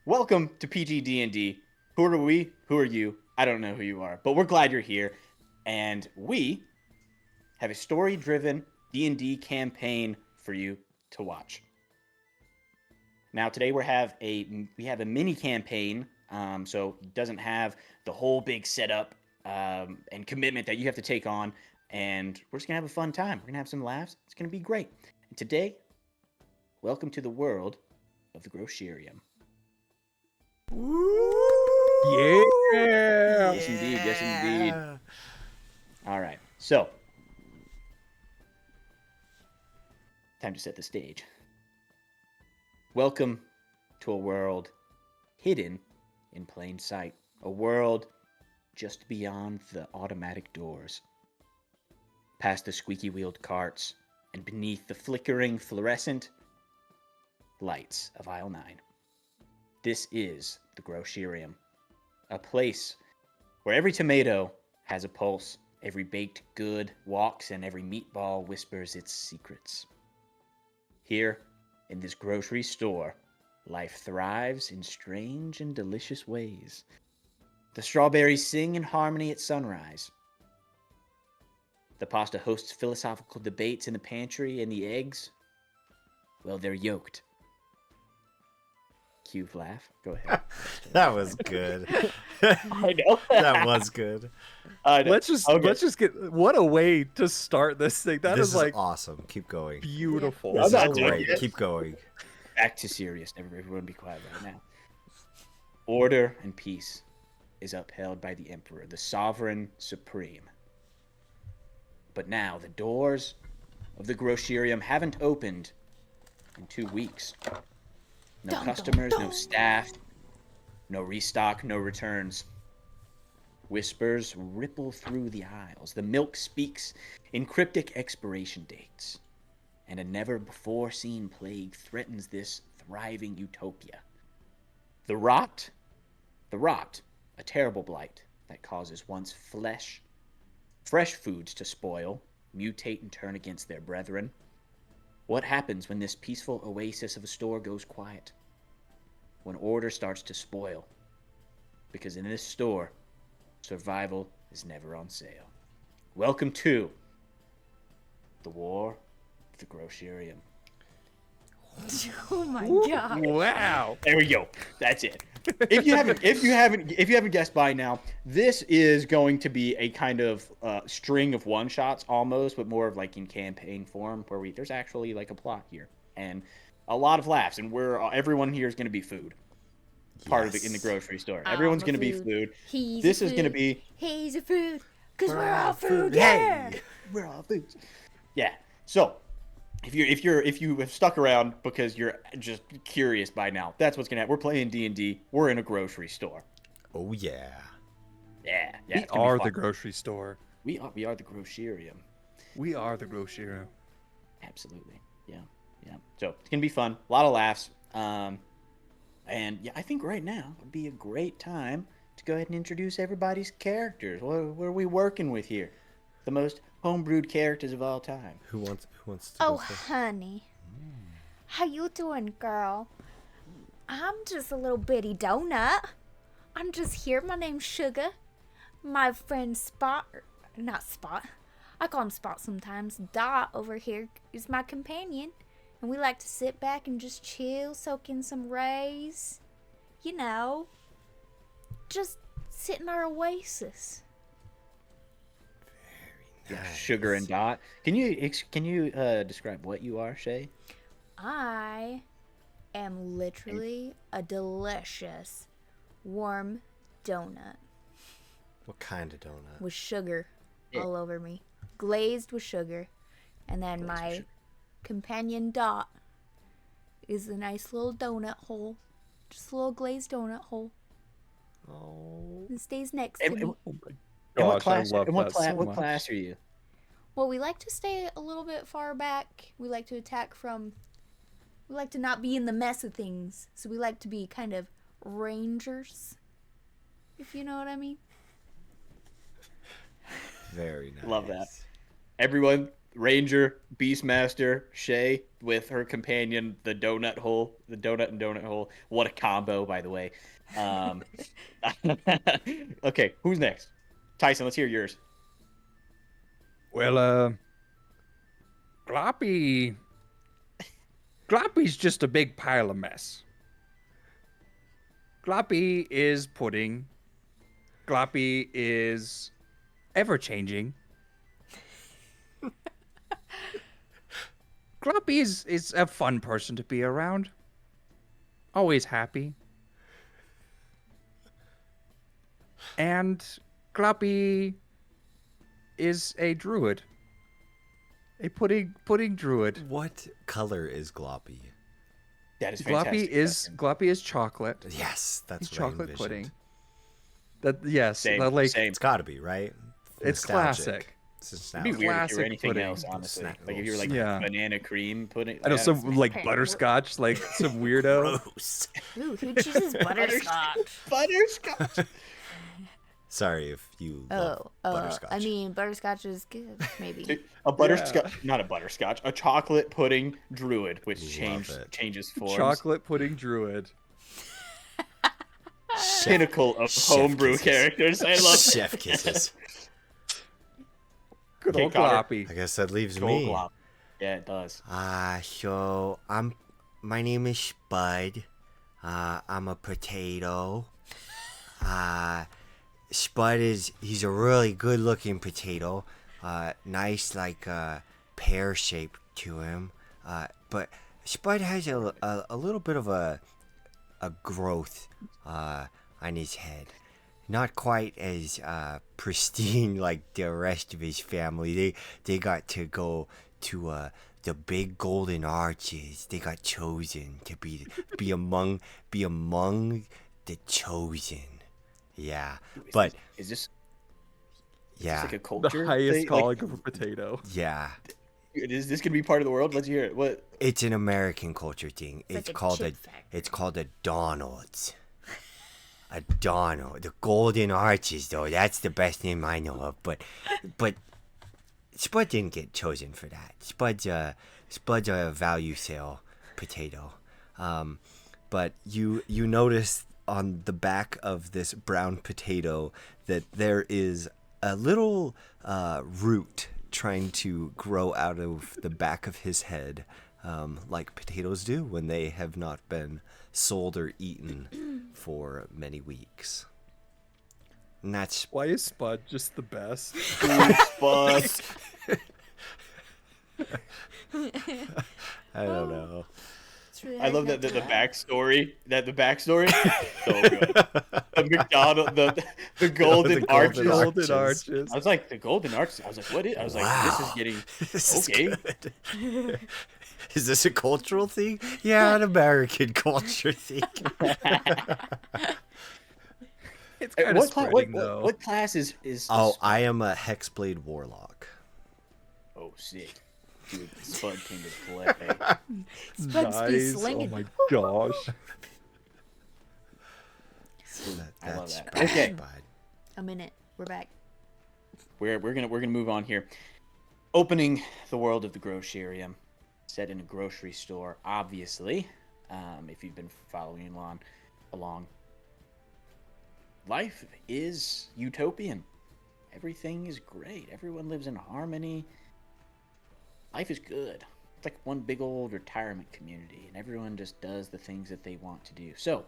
Welcome to PG-DND. Who are we? Who are you? I don't know who you are, but we're glad you're here. And we have a story-driven D&D campaign for you to watch. Now, today we have a mini campaign, so it doesn't have the whole big setup and commitment that you have to take on. And we're just gonna have a fun time. We're gonna have some laughs. It's gonna be great. And today, welcome to the world of the Grocerium. Yeah. Yes, indeed. Yes, indeed. All right. So, time to set the stage. Welcome to a world hidden in plain sight. A world just beyond the automatic doors. Past the squeaky-wheeled carts and beneath the flickering fluorescent lights of Aisle 9. This is the Grocerium, a place where every tomato has a pulse, every baked good walks, and every meatball whispers its secrets. Here, in this grocery store, life thrives in strange and delicious ways. The strawberries sing in harmony at sunrise. The pasta hosts philosophical debates in the pantry, and the eggs, well, they're yolked. Cue laugh. Go ahead. That was good. I know. That was good. Let's just get what a way to start this thing. This is like awesome. Keep going. Beautiful. This I'm is not great. doing Keep going. Back to serious. Everyone be quiet right now. Order and peace is upheld by the Emperor, the Sovereign Supreme. But now the doors of the Grocerium haven't opened in 2 weeks. No customers, no staff, no restock, no returns. Whispers ripple through the aisles. The milk speaks in cryptic expiration dates. And a never-before-seen plague threatens this thriving utopia. The rot, a terrible blight that causes once fresh foods to spoil, mutate, and turn against their brethren. What happens when this peaceful oasis of a store goes quiet? When order starts to spoil? Because in this store, survival is never on sale. Welcome to the War of the Grocerium. Oh my god! wow. There we go. That's it. If you haven't guessed by now, this is going to be a kind of string of one shots almost, but more of like in campaign form, where there's actually like a plot here and a lot of laughs, and everyone here is going to be food. Part of it in the grocery store. Everyone's going to be food. This is going to be. He's a food, cause we're all food. Yeah, we're all food. Yeah. So. If you have stuck around because you're just curious by now, that's what's gonna happen. We're playing D&D. We're in a grocery store. Oh yeah. Yeah. We are the grocery store. We are the Grocerium. We are the Grocerium. Absolutely. Yeah. So it's gonna be fun. A lot of laughs. And yeah, I think right now would be a great time to go ahead and introduce everybody's characters. What are we working with here? The most homebrewed characters of all time. Who wants to Oh, go first? honey. How you doing, girl? I'm just a little bitty donut. I'm just here. My name's Sugar. My friend Spot, not Spot. I call him Spot sometimes. Dot over here is my companion. And we like to sit back and just chill, soak in some rays. You know, just sit in our oasis. Nice. Sugar and Dot. Can you describe what you are, Shay? I am literally a delicious warm donut What kind of donut? with sugar all over me, glazed with sugar, and then my companion Dot is a nice little donut hole, just a little glazed donut hole. Oh. And stays next to me. And what Gosh, class? I love that so what much. class are you? Well, we like to stay a little bit far back. We like to attack from. We like to not be in the mess of things, so we like to be kind of rangers, if you know what I mean. Very nice. Love that. Everyone, Ranger, Beastmaster, Shay with her companion, the donut and donut hole. What a combo, by the way. Okay, who's next? Tyson, let's hear yours. Well, Gloppy's just a big pile of mess. Gloppy is pudding. Gloppy is ever-changing. Gloppy is a fun person to be around. Always happy. And Gloppy is a druid. A pudding druid. What color is Gloppy? That is fantastic. Gloppy is chocolate. Yes, that's It's what I chocolate envisioned. pudding. Yes, Same, like same. It's got to be, right? it's Nostalgic. classic. It's It'd be nostalgic. weird if you were Classic anything pudding. else, honestly. Snack Like if you were rolls. like Yeah. banana cream pudding. I know yeah. some like Okay. butterscotch, like some weirdo. Gross. Ooh, who chooses butterscotch? Butterscotch. Sorry if you love butterscotch. I mean, butterscotch is good, maybe. A butterscotch, not a butterscotch, a chocolate pudding druid, which Love it. changes forms. Chocolate pudding druid. Pinnacle of Chef homebrew kisses. characters. I love it. Chef kisses. Good Okay, old Connor. Gloppy. I guess that leaves Gold me. glop. Yeah, it does. So my name is Spud. I'm a potato. Spud he's a really good looking potato. Nice like pear shape to him. But Spud has a little bit of a growth on his head. Not quite as pristine like the rest of his family. They got to go to the big golden arches. They got chosen to be among the chosen. Yeah, but Is this yeah, like a The culture? highest thing? calling Like, of a potato. yeah. is this gonna be part of the world? Let's hear it. What? It's an American culture thing. It's It's like a called chip factory. it's called a Donald's. A Donald. The Golden Arches though, that's the best name I know of. But Spud didn't get chosen for that. Spud's a value sale potato. But you notice on the back of this brown potato that there is a little root trying to grow out of the back of his head, like potatoes do when they have not been sold or eaten for many weeks. And that's Why is Spud just the best? But I don't know. It's really I hard love not that to the laugh. backstory. So good. The McDonald, the golden golden arches. Golden arches. I was like the golden arches. I was like, what is? I was like, this is getting This is okay. good. Is this a cultural thing? Yeah, an American culture thing. It's kind of spreading though. What class is? Oh, I am a Hexblade Warlock. Oh, sick. Dude, Spud came to play. Spuds be Nice. Oh slinging. my gosh. I love That's that. bad, Okay. bud. A minute. We're back. We're gonna move on here. Opening the world of the Grocerium, set in a grocery store. Obviously, if you've been following along, life is utopian. Everything is great. Everyone lives in harmony. Life is good. It's like one big old retirement community, and everyone just does the things that they want to do. So,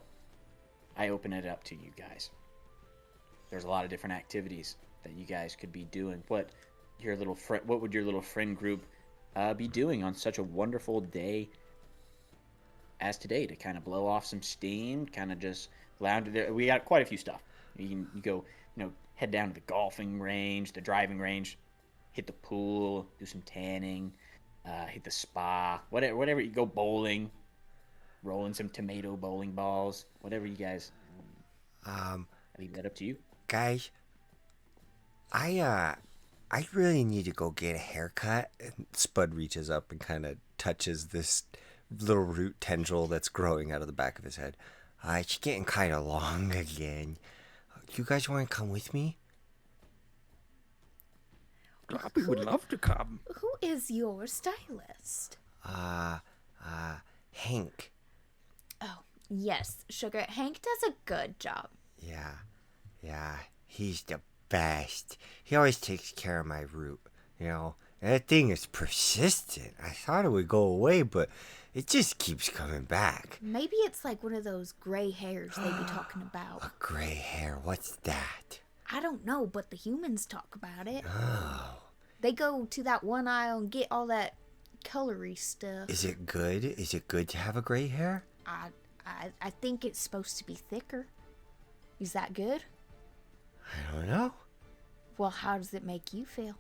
I open it up to you guys. There's a lot of different activities that you guys could be doing. What would your little friend group be doing on such a wonderful day as today to kind of blow off some steam, kind of just lounge there? We got quite a few stuff. You go, head down to the golfing range, the driving range, hit the pool, do some tanning, hit the spa, whatever. You go bowling, roll in some tomato bowling balls, whatever you guys. I leave that up to you. Guys, I really need to go get a haircut. And Spud reaches up and kind of touches this little root tendril that's growing out of the back of his head. It's getting kind of long again. You guys want to come with me? Gloppy would love to come. Who is your stylist? Hank. Oh, yes, Sugar. Hank does a good job. Yeah, he's the best. He always takes care of my root, you know. That thing is persistent. I thought it would go away, but it just keeps coming back. Maybe it's like one of those gray hairs they be talking about. A gray hair, what's that? I don't know, but the humans talk about it. Oh. They go to that one aisle and get all that colory stuff. Is it good? Is it good to have a gray hair? I think it's supposed to be thicker. Is that good? I don't know. Well, how does it make you feel?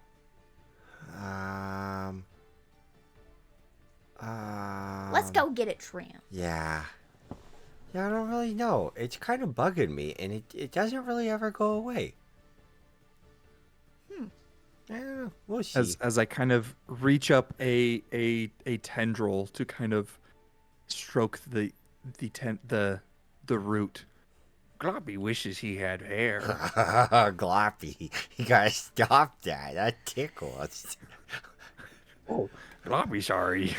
Let's go get it trimmed. Yeah. Yeah, I don't really know. It's kind of bugging me, and it doesn't really ever go away. I don't know. We'll see. As I kind of reach up a tendril to kind of stroke the root. Gloppy wishes he had hair. Gloppy, you gotta stop that. That tickles. Oh, Gloppy, sorry.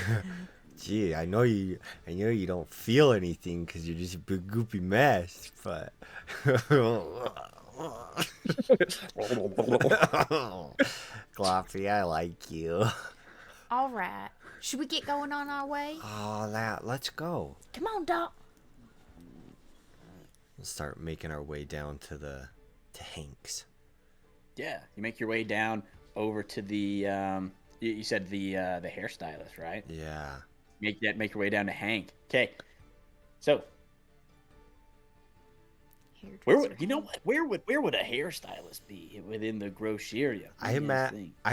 Gee, I know you don't feel anything because you're just a big goopy mess, but. Gloppy, I like you. All right. Should we get going on our way? Oh, let's go. Come on, Doc. We'll start making our way down to Hank's. Yeah, you make your way down over to the you said the hairstylist, right? Yeah. Make your way down to Hank. Okay. So where would a hairstylist be within the Grocerium? I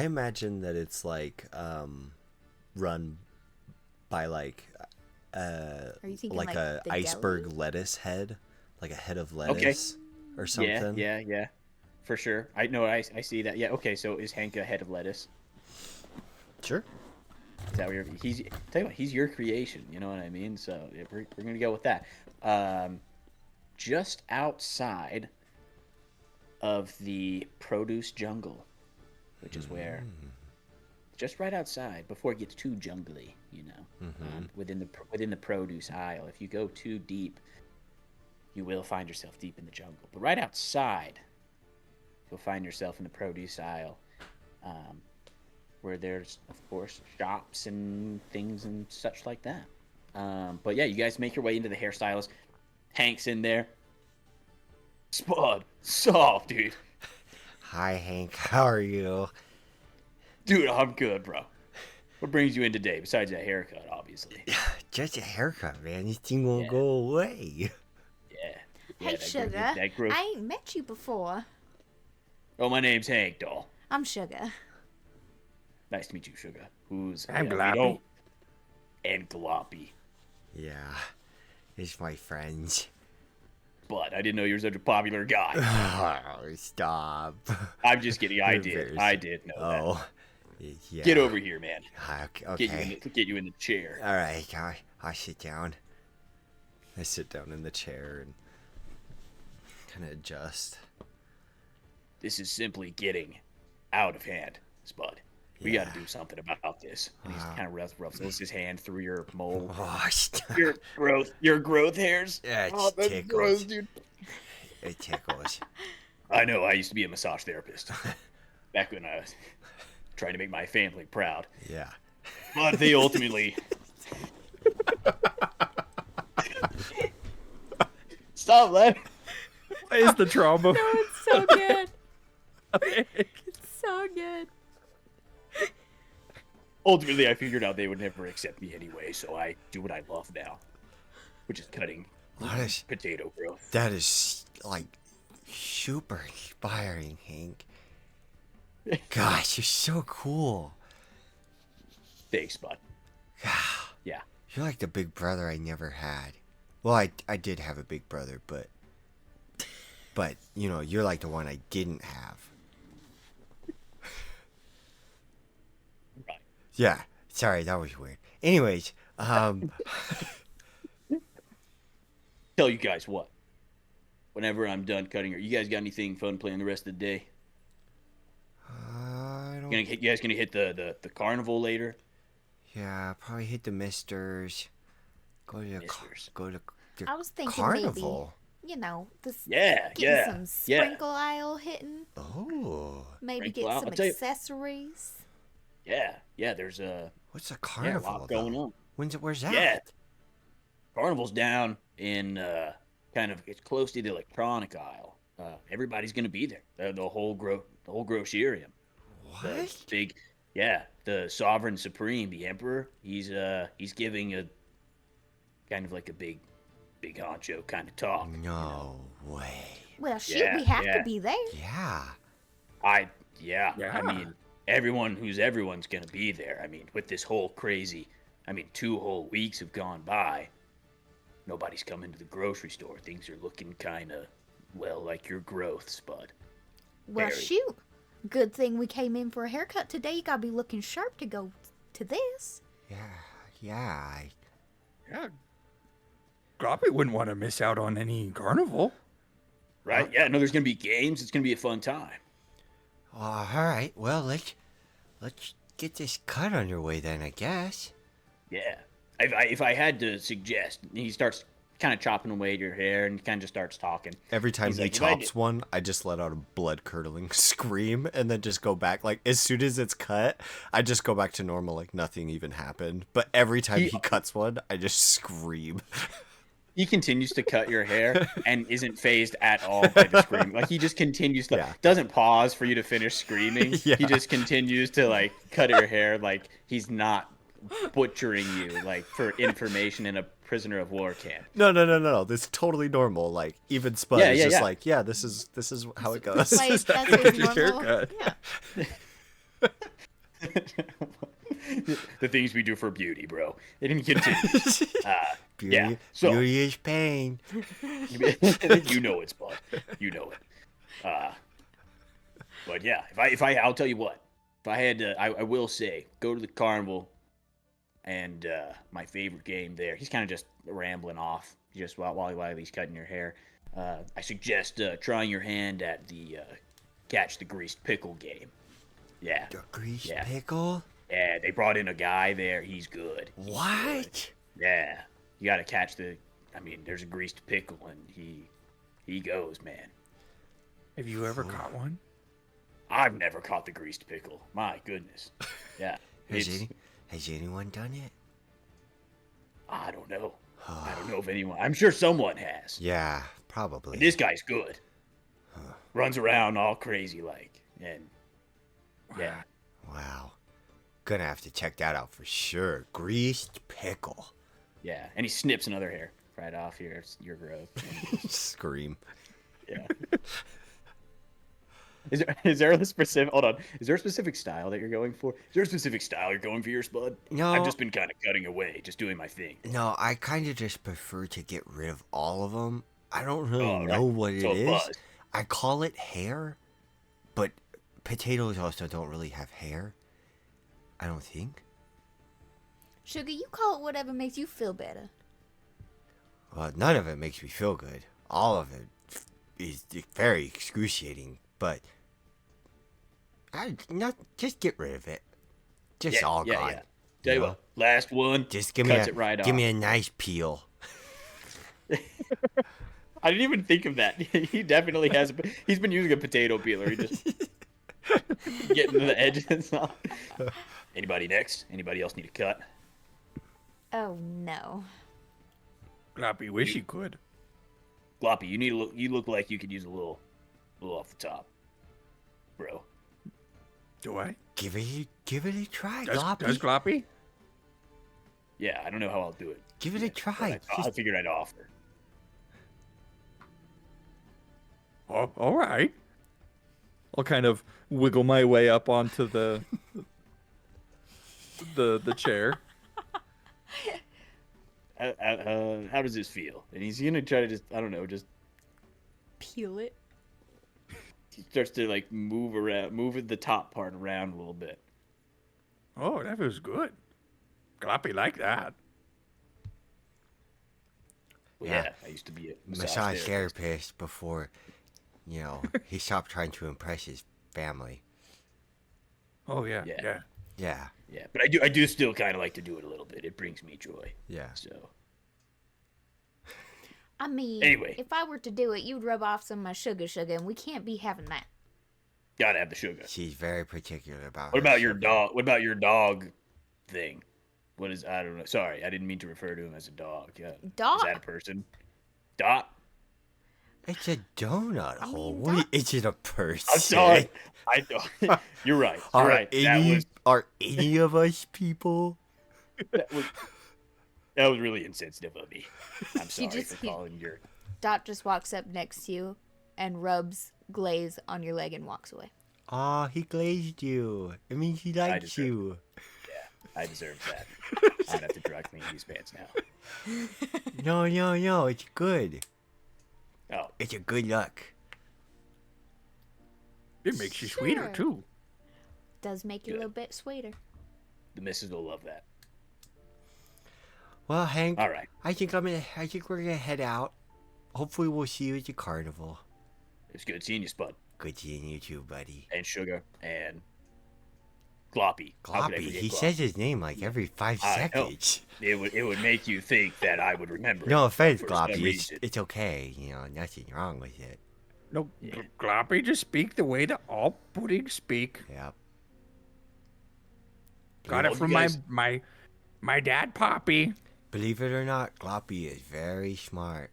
imagine that it's like run by like Are you thinking like a the iceberg deli? lettuce head, like a head of lettuce or something. Yeah, for sure. I know. I see that. Yeah. Okay. So is Hank a head of lettuce? Sure. Is that what tell you what, he's your creation. You know what I mean? So yeah, we're gonna go with that. Just outside of the produce jungle, which is where, just right outside before it gets too jungly, you know, within the produce aisle. If you go too deep, you will find yourself deep in the jungle. But right outside, you'll find yourself in the produce aisle, where there's of course shops and things and such like that. But yeah, you guys make your way into the hairstylist. Hank's in there. Spud, sup, dude? Hi, Hank. How are you? Dude, I'm good, bro. What brings you in today besides that haircut, obviously? Just a haircut, man. This thing won't go away. Yeah. Hey, that Sugar. that growth. I ain't met you before. Oh, my name's Hank, doll. I'm Sugar. Nice to meet you, Sugar. Who's I'm Gloppy. And Gloppy. Yeah. It's my friends. But I didn't know you were such a popular guy. Oh, stop. I'm just kidding. I did. Embarrassing. I did know that. Oh. Yeah. Get over here, man. Okay. Get you in the chair. All right. I'll sit down. I sit down in the chair and kind of adjust. This is simply getting out of hand, Spud. We got to do something about this. And he kind of rustles his hand through your mole. Oh, stop. Your growth hairs. Yeah, Oh, that's tickles. gross, dude. It tickles. I know. I used to be a massage therapist back when I was trying to make my family proud. Yeah. But they ultimately. Stop laughing. What is the trauma? No, it's so good. It's so good. Ultimately, I figured out they would never accept me anyway, so I do what I love now, which is cutting potato growth. That is like super inspiring, Hank. Gosh, you're so cool. Thanks, Spud. Yeah. You're like the big brother I never had. Well, I did have a big brother, but you know, you're like the one I didn't have. Right. Yeah. Sorry, that was weird. Anyways, Tell you guys what. Whenever I'm done cutting her, you guys got anything fun playing the rest of the day? I You guys gonna hit the carnival later? Yeah, probably hit the Misters. Go to the Misters. go to the I was thinking carnival. maybe, this Yeah, getting yeah, some yeah. sprinkle aisle hitting. Oh, Maybe Sprinkle get aisle, some I'll tell you- accessories. Yeah. There's what's a a carnival lot going though? on. Where's that? Yeah, carnival's down in kind of it's close to the electronic aisle. Everybody's gonna be there. The whole Grocerium. The What? big, yeah. The Sovereign Supreme, the Emperor. He's giving a kind of like a big honcho kind of talk. No way. Well, shoot, Yeah, we have yeah. to be there. Yeah. Yeah. Yeah. I mean, everyone's gonna be there. I mean, with this whole crazy, 2 whole weeks have gone by. Nobody's coming to the grocery store. Things are looking kind of, well, like your growth, Spud. Well, Very. shoot. Good thing we came in for a haircut today. You gotta be looking sharp to go to this. Yeah. Yeah. Gloppy wouldn't want to miss out on any carnival. Right? Yeah. No, there's gonna be games. It's gonna be a fun time. All right. Well, let's get this cut underway then, I guess. Yeah. If I had to suggest, he starts kind of chopping away at your hair and kind of just starts talking. Every time He's he like, "If I chops did-" one, I just let out a blood-curdling scream and then just go back. Like, as soon as it's cut, I just go back to normal, like nothing even happened. But every time he cuts one, I just scream. He continues to cut your hair and isn't phased at all by the scream. Like he just continues to doesn't pause for you to finish screaming. Yeah. He just continues to like cut your hair like he's not butchering you like for information in a prisoner of war camp. No. This is totally normal. Like, even Spud is just like, yeah, this is how it goes. Like, that's his Your normal. haircut. Yeah. The things we do for beauty, bro. It continues. Beauty, Yeah, so- beauty is pain. You know it, Spud. You know it. But yeah, I'll tell you what. If I had to, I will say, go to the carnival. And my favorite game there. He's kind of just rambling off, just while he's cutting your hair. I suggest trying your hand at the catch the greased pickle game. Yeah, The greased Yeah. pickle? yeah. They brought in a guy there. He's good. What? Yeah, you got to catch the. There's a greased pickle, and he goes, man. Have you ever caught one? I've never caught the greased pickle. My goodness. Yeah. Has anyone done it? I don't know. I don't know if anyone. I'm sure someone has. Yeah, probably. But this guy's good. Runs around all crazy like, and yeah. Wow. Gonna have to check that out for sure. Greased pickle. Yeah, and he snips another hair right off your growth. And Scream. yeah. Is there a specific? Hold on. Is there a specific style that you're going for? Is there a specific style you're going for your Spud? No. I've just been kind of cutting away, just doing my thing. No, I kind of just prefer to get rid of all of them. I don't really Oh, know right. what it So is. buzz. I call it hair, but potatoes also don't really have hair. I don't think. Sugar, you call it whatever makes you feel better. Well, none of it makes me feel good. All of it is very excruciating, but just get rid of it. Just all gone. Yeah. Tell you know? what, last one. Just give cuts it right give off. me a nice peel. I didn't even think of that. He definitely has. He's been using a potato peeler. He just getting to the edge and stuff. Anybody next? Anybody else need a cut? Oh no. Gloppy wish he could. Gloppy, you need to look. You look like you could use a little off the top, bro. Do I? Give it a try, Does Gloppy. Gloppy? Yeah, I don't know how I'll do it. Give it a try. But I figured I'd offer. Oh, all right. I'll kind of wiggle my way up onto the chair. How does this feel? And he's gonna try to just Peel it. he starts to like move the top part around a little bit. Oh, that feels good. Gloppy like that. Well, Yeah. yeah, I used to be a Massage therapist before, he stopped trying to impress his family. Oh yeah, Yeah. yeah. Yeah. Yeah, but I do still kind of like to do it a little bit. It brings me joy. Yeah. So I mean, Anyway. if I were to do it, you'd rub off some of my sugar, and we can't be having that. gotta have the sugar. She's very particular about. What her about your sugar. dog? What about your dog thing? What is I don't know. Sorry, I didn't mean to refer to him as a dog. Yeah. Dog? Is that a person? Dot. It's a donut hole. mean, What? Is it a person? I'm sorry. I don't. You're right. You're right. Are any of us people? That was really insensitive of me. I'm sorry just- for calling your. Dot just walks up next to you and rubs glaze on your leg and walks away. Aw, he glazed you. It means he likes deserve you. I deserve that. I'd have to dry clean these pants now. No. It's good. Oh, It's a good luck. It makes you sweeter Sure. too. Does make you a Good. little bit sweeter. the missus will love that. Well, Hank, All right. I think we're gonna head out. Hopefully, we'll see you at the carnival. It's good seeing you, Spud, Good seeing you too, buddy. and Sugar, and Gloppy. How could I Gloppy. forget He Gloppy? says his name like every 5 I know. seconds. It would make you think that I would remember. No it offense, for some Gloppy. reason. It's okay. You know, nothing wrong with it. No, Yeah. Gloppy, just speak the way that all puddings speak. Yep. Got Well, it from you guys- my dad, Poppy. Believe it or not, Gloppy is very smart.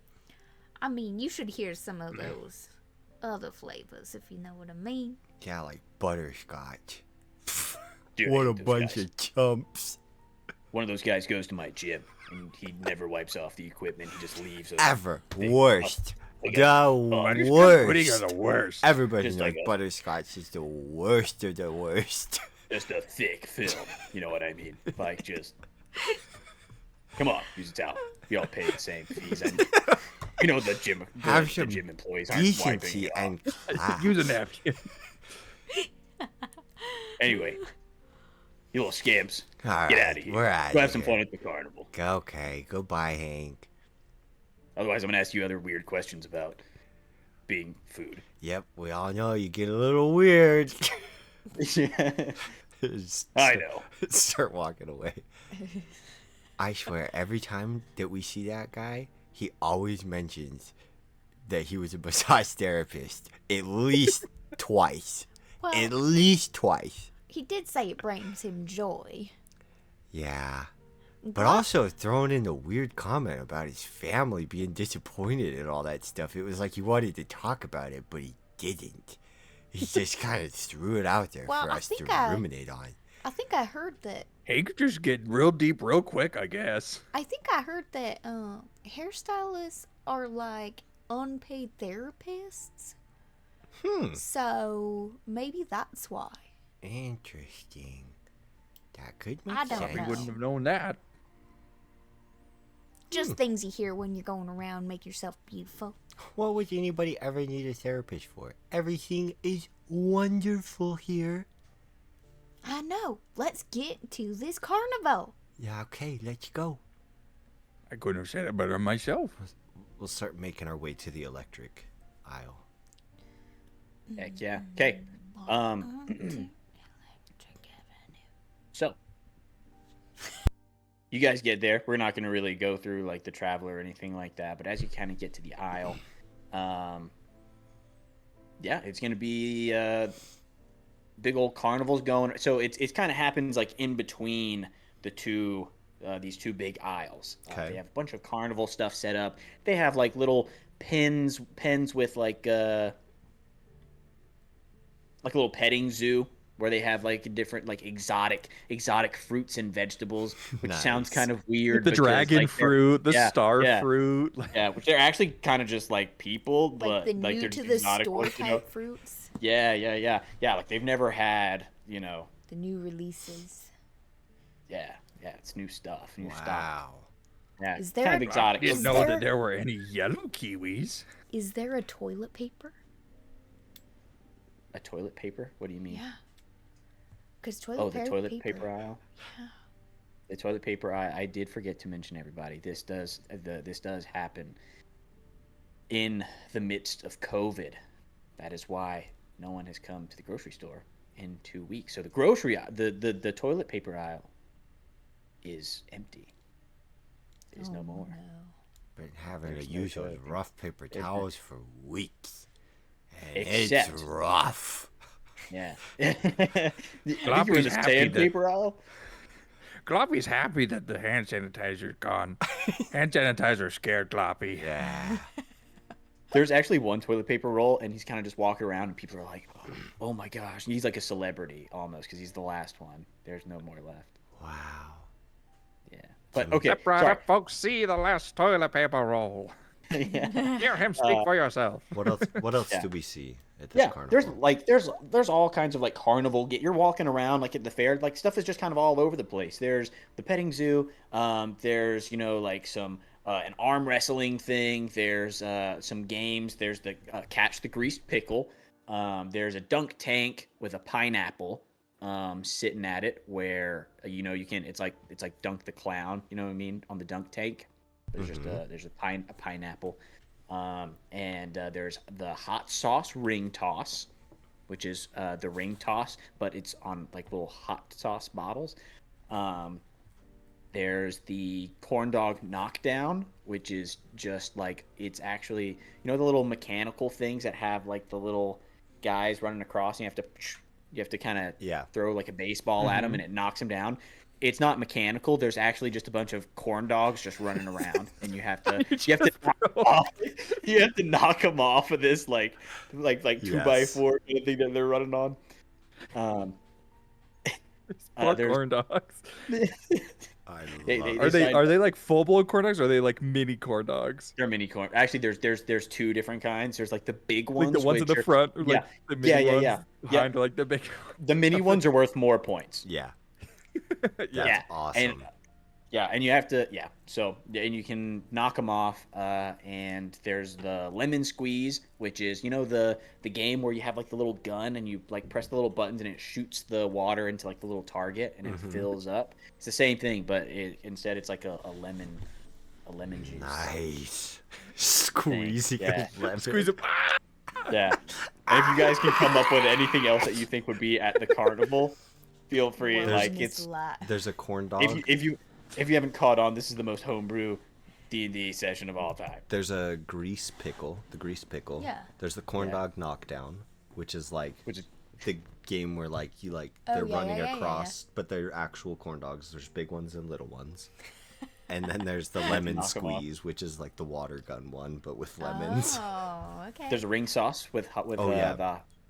I mean, you should hear some of those other flavors, if you know what I mean. Yeah, like butterscotch. Dude, I What a hate those bunch guys. of chumps. One of those guys goes to my gym, and he never wipes off the equipment. He just leaves. Ever. Big- Worst. like The Butterscotch pudding are worst. the worst. Everybody Just knows like a- butterscotch is the worst of the worst. Just a thick film. You know what I mean? Like, just. Come on, use a towel. We all pay the same fees. And, you know, the gym employees aren't wiping Decency it off. and class. Use a napkin. Anyway, you little scamps. All Get right, out of here. we're out Go of have some here. fun at the carnival. Okay, goodbye, Hank. Otherwise, I'm going to ask you other weird questions about being food. Yep, we all know you get a little weird. I know. Start walking away. I swear, every time that we see that guy, he always mentions that he was a massage therapist. At least twice. Well, At least twice. he did say it brings him joy. Yeah. But also throwing in the weird comment about his family being disappointed and all that stuff. It was like he wanted to talk about it, but he didn't. He just kind of threw it out there Well, for I us to think I- ruminate on. I think I heard that. Hank just get real deep real quick, I guess. I think I heard that hairstylists are like unpaid therapists. So maybe that's why. Interesting. That could make I don't sense. We know. wouldn't have known that. Just things you hear when you're going around, make yourself beautiful. What would anybody ever need a therapist for? Everything is wonderful here. I know. Let's get to this carnival. Yeah, okay, let's go. I couldn't have said it better myself. We'll start making our way to the electric aisle. Heck yeah. Okay. So, you guys get there. We're not going to really go through like the traveler or anything like that, but as you kind of get to the aisle, yeah, it's going to be big old carnivals going. So it's kind of happens like in between the two these two big aisles. Okay. They have a bunch of carnival stuff set up. They have like little pens with like a little petting zoo where they have like different like exotic fruits and vegetables, which sounds Nice. kind of weird. The because, dragon like, they're- fruit, the yeah, star yeah. fruit. Yeah, which they're actually kind of just like people, Like but the like new they're to just the exotic store ones, you know? type fruits. Yeah. Like they've never had, you know. The new releases. Yeah. It's new stuff. New stuff. Wow. Yeah, Is it's there kind of a- exotic. Didn't Is know there- that there were any yellow kiwis. Is there a toilet paper? A toilet paper? What do you mean? Yeah. Because toilet Oh, the toilet paper aisle. The toilet paper aisle. I did forget to mention everybody. This does happen in the midst of COVID. That is why no one has come to the grocery store in 2 weeks. So the grocery the toilet paper aisle is empty. There's no more. Been having There's to no use those toilet paper. rough paper There's towels for weeks. And Except- it's rough. Yeah. I think you're in Gloppy's the happy that- sandpaper aisle. Gloppy's happy that the hand sanitizer's gone. Hand sanitizer scared Gloppy. Yeah. There's actually one toilet paper roll, and he's kind of just walking around, and people are like, "Oh my gosh!" And he's like a celebrity almost because he's the last one. There's no more left. Wow. Yeah, but okay. Step right Sorry. up, folks. See the last toilet paper roll. Yeah. Hear him speak for yourself. What else? What else Yeah. do we see at this Yeah, carnival? there's all kinds of like carnival. You're walking around like at the fair, like stuff is just kind of all over the place. There's the petting zoo. There's like some an arm wrestling thing. There's some games. There's the catch the greased pickle. There's a dunk tank with a pineapple sitting at it where you can. It's like Dunk the Clown. You know what I mean on the dunk tank. There's just a pineapple. And there's the hot sauce ring toss, which is the ring toss, but it's on like little hot sauce bottles. There's the corn dog knockdown, which is just like it's actually the little mechanical things that have like the little guys running across, and you have to kind of throw like a baseball at them, and it knocks them down. It's not mechanical. There's actually just a bunch of corn dogs just running around, and you have to knock them off of this like 2x4 kind of thing that they're running on. Corn dogs. I They- love they- Are they like full blown corn dogs? Or are they like mini corn dogs? They're mini corn. Actually, there's two different kinds. There's like the big ones, Like the ones in which the are- front, or like the mini ones yeah. behind, are like the big. The mini ones are worth more points. Yeah. That's Yeah, awesome. And you have to and you can knock them off. And there's the lemon squeeze, which is the game where you have like the little gun and you like press the little buttons and it shoots the water into like the little target and it fills up. It's the same thing, but instead it's like a lemon juice. Nice. Squeezing Yeah. a lemon. Squeeze it. Yeah. And if you guys can come up with anything else that you think would be at the carnival, feel free. What Like in this it's lot? There's a corn dog. if you haven't caught on, this is the most homebrew D&D session of all time. There's a grease pickle. The grease pickle. Yeah. There's the corn Yeah. dog knockdown, which is Which is the game where like you like Oh, they're yeah, running yeah, yeah, across, but they're actual corn dogs. There's big ones and little ones. And then there's the lemon Knock 'em off. squeeze, which is like the water gun one, but with lemons. Oh, okay. there's a ring sauce with Oh, the yeah.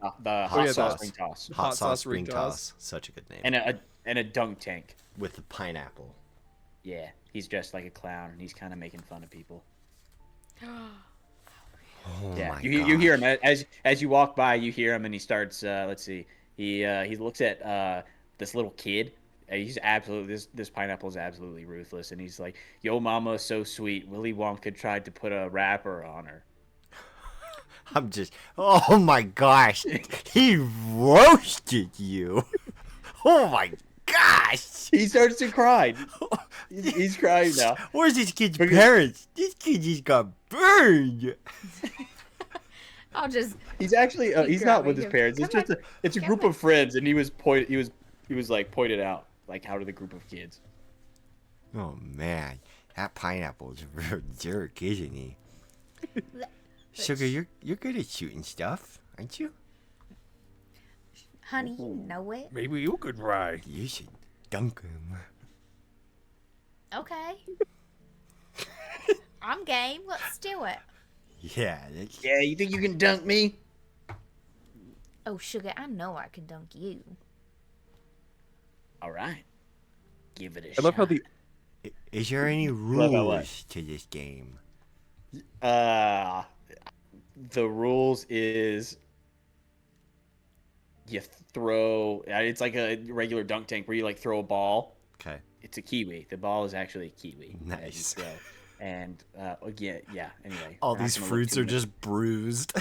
hot yeah, sauce the- ring toss Hot sauce ring toss. Such a good name. and a dunk tank. With the pineapple. Yeah, he's dressed like a clown and he's kind of making fun of people. Oh Yeah, my you hear gosh. him as you walk by. You hear him and he starts. Let's see. He looks at this little kid. He's absolutely this pineapple is absolutely ruthless, and he's like, "Yo, mama's so sweet. Willy Wonka tried to put a wrapper on her." I'm just. Oh my gosh. He roasted you. Oh my gosh. He starts to cry. He's crying now. Where's this kid's Because- parents? This kid just got burned. I'll just. He's actually he's not with his Come parents. It's on, just it's a come group on. of friends, and he was like pointed out like how to the group of kids. Oh man, that pineapple's a real jerk, isn't he? Sugar, you're good at shooting stuff, aren't you? Honey, you know it. Maybe you could try. You should dunk him. Okay. I'm game. Let's do it. Yeah, that's, Yeah, you think you can dunk me? Oh, sugar, I know I can dunk you. All right, give it a I shot. love how the is there any Love how what? rules to this game? The rules is you throw. It's like a regular dunk tank where you like throw a ball. Okay. It's a kiwi. The ball is actually a kiwi. that you Nice. throw. And yeah. Anyway, All we're not these gonna look fruits too are much- just bruised.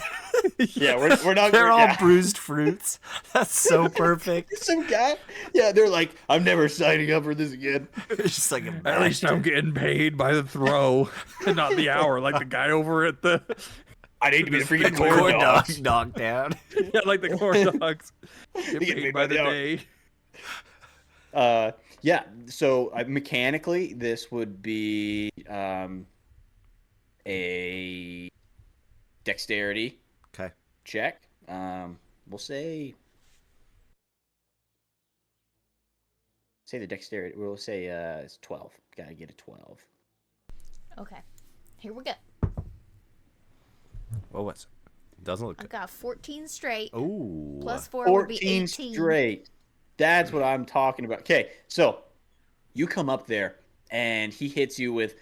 Yeah, we're not. They're all yeah. bruised fruits. That's so perfect. Some guy. Yeah, they're like, I'm never signing up for this again. It's just like a at least I'm getting paid by the throw and not the hour, like the guy over at the. I need to be the freaking Corn corn dog. dogs knocked down. Yeah, like the corn dogs. Get get paid by the day. Yeah. So mechanically, this would be a dexterity Okay. check. We'll say the dexterity. We'll say it's 12. Gotta get a 12. Okay. Here we go. What was it? Doesn't look I good. got 14 straight. Ooh. Plus 4 would be 14 18. straight. That's what I'm talking about. Okay, so you come up there and he hits you with,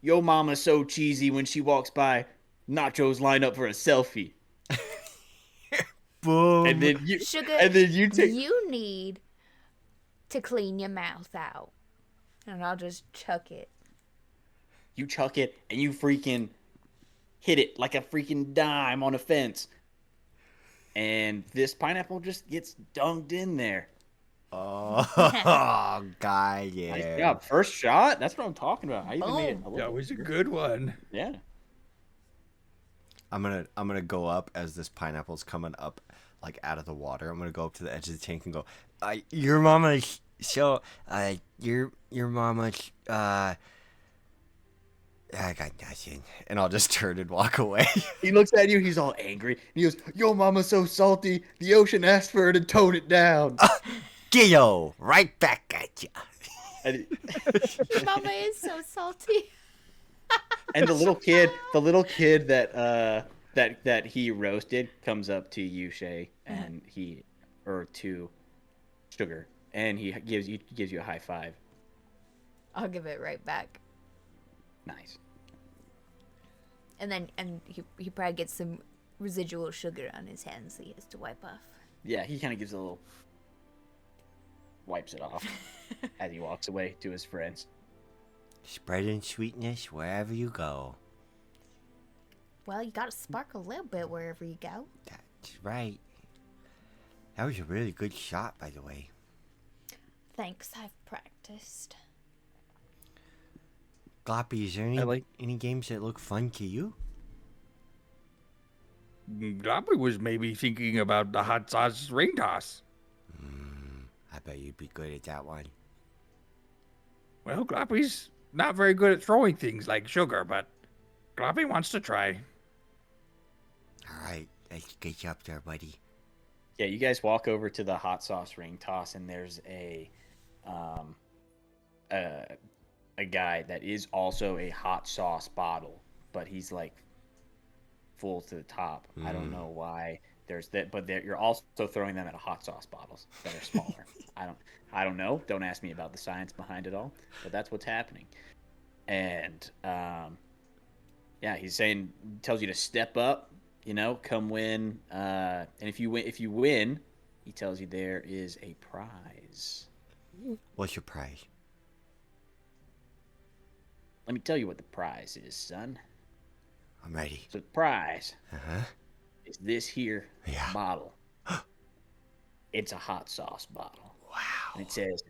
"Yo, mama's so cheesy when she walks by. Nachos line up for a selfie." Boom. And then you, Sugar, and then you take. you need to clean your mouth out. And I'll just chuck it. You chuck it and you freaking hit it like a freaking dime on a fence. And this pineapple just gets dunked in there. Oh, God, yeah. Nice job. First shot? That's what I'm talking about. I even made it a little That was a good one. Yeah. I'm gonna go up as this pineapple's coming up, like out of the water. I'm gonna go up to the edge of the tank and go, your mama's so, your mama's, I got nothing. And I'll just turn and walk away. He looks at you. He's all angry. And he goes, "Yo, mama's so salty. The ocean asked for her to tone it down." Gillo, right back at ya. And, Mama is so salty. and the little kid that he roasted comes up to you, Shay, and to Sugar, and he gives you a high five. I'll give it right back. Nice. And then he probably gets some residual sugar on his hands so he has to wipe off. Yeah, he kind of gives a little, wipes it off as he walks away to his friends. Spreading sweetness wherever you go. Well, you gotta spark a little bit wherever you go. That's right. That was a really good shot, by the way. Thanks, I've practiced. Gloppy, is there any games that look fun to you? Gloppy was maybe thinking about the hot sauce ring toss. I bet you'd be good at that one. Well, Gloppy's not very good at throwing things like sugar, but Gloppy wants to try. All right, let's get you up there, buddy. Yeah, you guys walk over to the hot sauce ring toss, and there's a guy that is also a hot sauce bottle, but he's like full to the top. I don't know why there's that, but you're also throwing them at hot sauce bottles that are smaller. I don't know. Don't ask me about the science behind it all, but that's what's happening. And yeah, he's tells you to step up, come win. And if you win, he tells you there is a prize. What's your prize? Let me tell you what the prize is, son. I'm ready. So the prize Uh-huh. is this here Yeah. bottle. It's a hot sauce bottle. Wow. And it says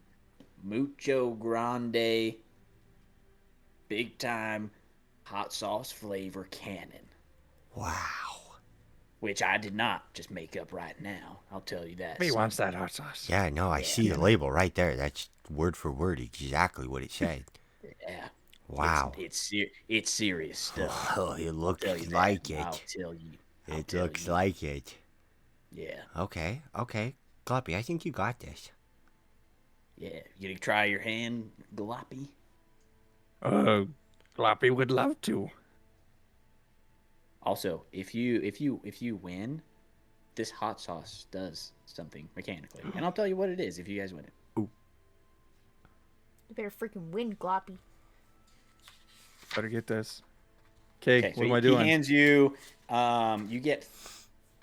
Mucho Grande Big Time Hot Sauce Flavor Cannon. Wow. Which I did not just make up right now. I'll tell you that. He son. wants that hot sauce. Yeah, no, I see the label right there. That's word for word exactly what it said. Yeah. Wow. It's serious stuff. Oh, it looks I'll tell you that. like I'll it. tell you. It looks like it. Yeah. Okay. Gloppy, I think you got this. Yeah. You gonna try your hand, Gloppy? Gloppy would love to. Also, if you win, this hot sauce does something mechanically, and I'll tell you what it is if you guys win it. You better freaking win, Gloppy. Better get this. Okay, Okay, what so am I he doing? hands you. You get.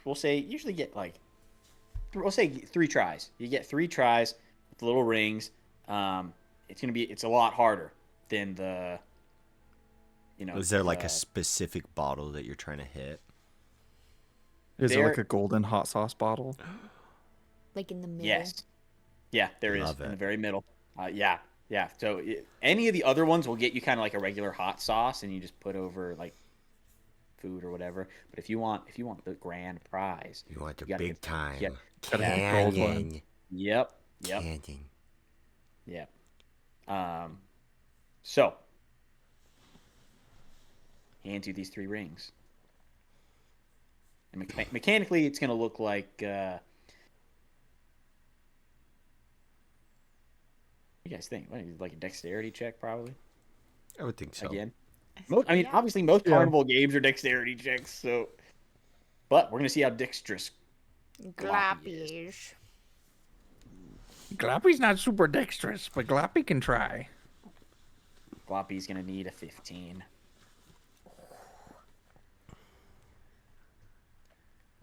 Usually get we'll say 3 tries. You get 3 tries with the little rings. It's a lot harder than the. Is there like a specific bottle that you're trying to hit? Is it there- like a golden hot sauce bottle? Like in the middle. Yes. Yeah, there is Love in the it. very middle. Yeah. So any of the other ones will get you kind of like a regular hot sauce, and you just put over like food or whatever. But if you want the grand prize, You want the gotta big get time. yeah, Gotta get the gold one. Canyon. yep. Canyon. Yep. So hand you these 3 rings, and mechanically, it's gonna look like. What do you guys think? What, like a dexterity check, probably. I would think so. Again, I mean, Yeah. obviously, most Yeah. carnival games are dexterity checks. So, but we're gonna see how dexterous. Gloppy Gloppies. Gloppy's not super dexterous, but Gloppy can try. Gloppy's gonna need a 15.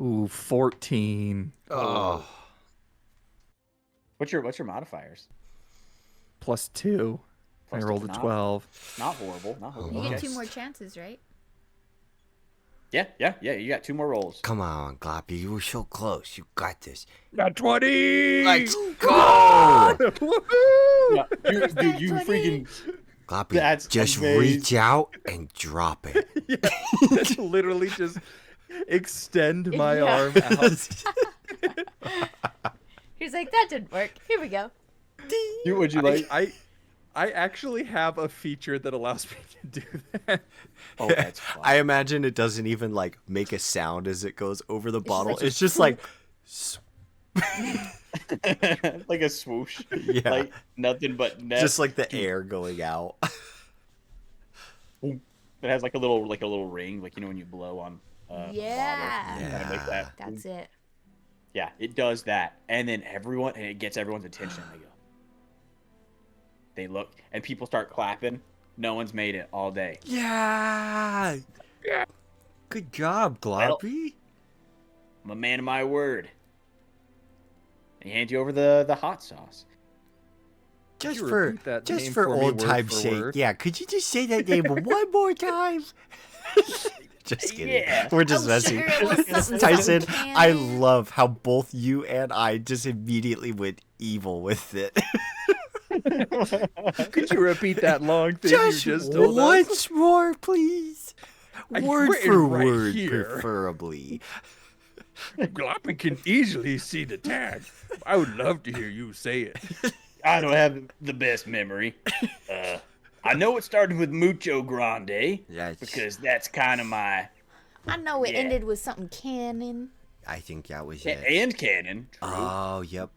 Ooh, 14 Oh. What's your modifiers? plus 2. I Plus rolled a not- 12. Not horrible. Not horrible. You get Okay. 2 more chances, right? Yeah. You got 2 more rolls. Come on, Gloppy. You were so close. You got this. Got 20! Let's go! Woohoo! Yeah, dude, you freaking. Gloppy, That's just amazing. reach out and drop it. Just literally just extend my Yeah. arm out. He's like, that didn't work. Here we go. Would you like? I actually have a feature that allows me to do that. Oh, that's fun. I imagine it doesn't even like make a sound as it goes over the bottle. like It's just like, like a swoosh. Yeah. Like nothing but net. just like the air going out. It has like a little ring, like when you blow on. A Yeah. bottle. Kinda make that. That's it. Yeah, it does that, and then it gets everyone's attention. They go. They look, and people start clapping. No one's made it all day. Yeah. Good job, Gloppy. I'm a man of my word. And he hands you over the hot sauce. Just you for repeat that just name for for me old word time's for sake. word? Yeah, could you just say that name one more time? Just kidding. Yeah. We're just Oh, messing. sugar, it was something Tyson, something I candy. love how both you and I just immediately went evil with it. Could you repeat that long thing Just you just told us? once more, please. Word written for right word, here. preferably. Gloppy can easily see the tag. I would love to hear you say it. I don't have the best memory. I know it started with Mucho Grande That's, because that's kind of my I know it Yeah. ended with something cannon. I think that was it. and canon. True. Oh, yep.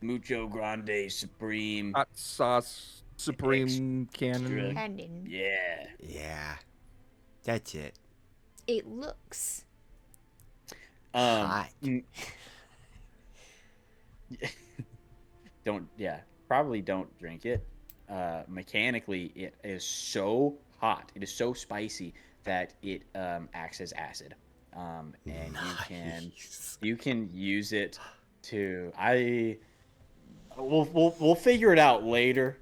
Mucho Grande Supreme. Hot sauce supreme cannon. Cannon. Yeah. Yeah. That's it. It looks. Hot. Probably don't drink it. Mechanically, it is so hot. It is so spicy that it acts as acid. And you can use it to. We'll figure it out later.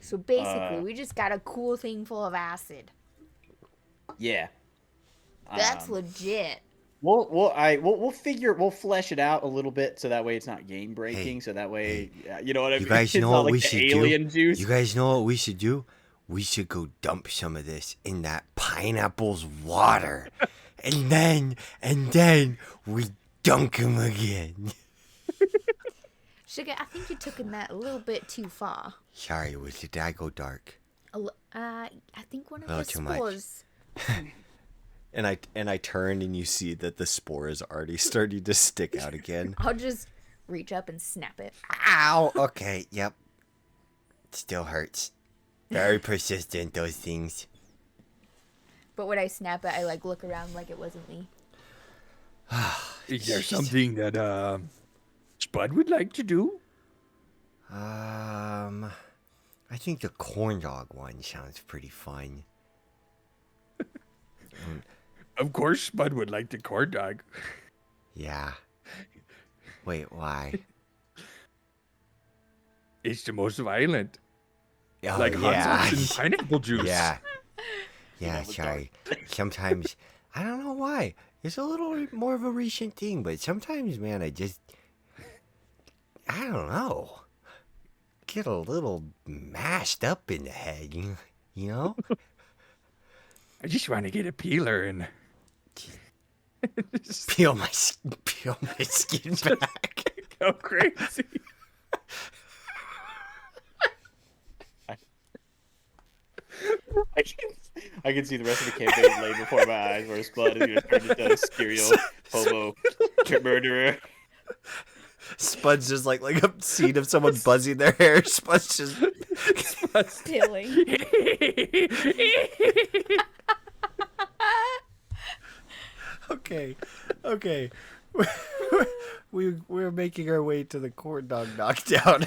So basically, we just got a cool thing full of acid. Yeah. That's legit. We'll flesh it out a little bit so that way it's not game breaking. Hey, so that way, you know what I mean. You guys It's know not what like we the should alien do? juice. You guys know what we should do? We should go dump some of this in that pineapple's water. and then we dunk him again. Sugar, I think you're taking that a little bit too far. Sorry, did I go dark? I think one of Oh, the too much. spores. And I turn and you see that the spore is already starting to stick out again. I'll just reach up and snap it. Ow! Okay, yep. Still hurts. Very persistent, those things. But when I snap it, I look around like it wasn't me. Is there something that Spud would like to do? I think the corn dog one sounds pretty fun. Of course, Spud would like the corn dog. Yeah. Wait, why? It's the most violent. Oh, Like hot yeah. sauce and pineapple juice. Yeah. Yeah, sorry. Sometimes, I don't know why. It's a little more of a recent thing, but sometimes, man, I don't know. Get a little mashed up in the head, you know? I just want to get a peeler and Peel my skin back. go crazy. I can see the rest of the campaign laid before my eyes, where Spud is going to turn into a serial hobo murderer. Spud's just like a scene of someone buzzing their hair. Spud's just Stealing. okay. We're making our way to the corn dog knockdown.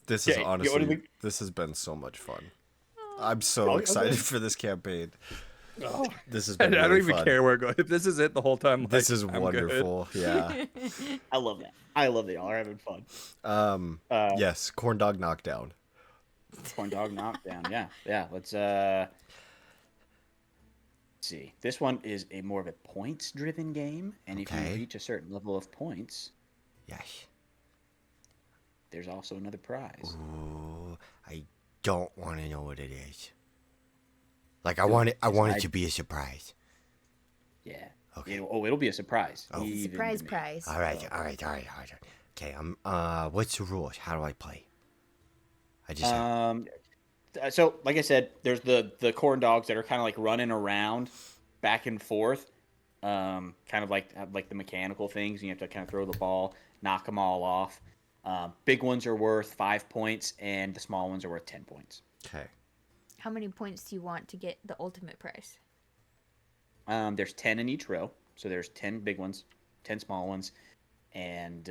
This is Okay, honestly, this has been so much fun. I'm so excited for this campaign. This has I been don't really even fun. care where it goes. If this is it the whole time, This like, is I'm good. wonderful. Yeah. I love that. I love that y'all are having fun. Yes, corn dog knockdown. Corn dog knockdown. Yeah. Let's see. This one is a more of a points-driven game, and if Okay. you reach a certain level of points, Yes. there's also another prize. Ooh, I don't want to know what it is. Like I want it to be a surprise. Yeah. Okay. It'll be a surprise. Oh. even to Surprise me. prize. All right. Okay. What's the rules? How do I play? I just So, like I said, there's the corn dogs that are kind of like running around, back and forth, kind of like the mechanical things. You have to kind of throw the ball, knock them all off. Big ones are worth 5 points, and the small ones are worth 10 points. okay. How many points do you want to get the ultimate prize? There's 10 in each row, so there's 10 big ones, 10 small ones, and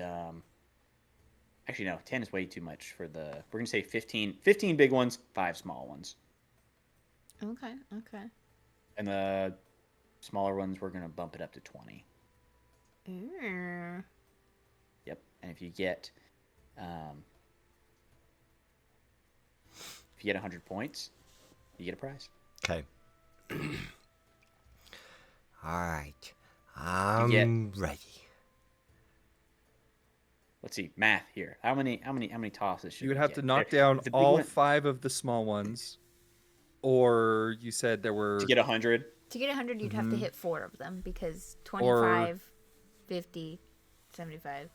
actually no, 10 is way too much for the. We're gonna say 15 big ones, 5 small ones, Okay. and the smaller ones we're gonna bump it up to 20. Mm. Yep, and if you get 100 points, you get a prize. Okay. All right. I'm ready. Let's see, math here. How many tosses should You would we have get? to knock There- down the big all one- 5 of the small ones, or you said there were. to get 100. To get 100, you'd have to hit 4 of them because Or- 25, 50, 75.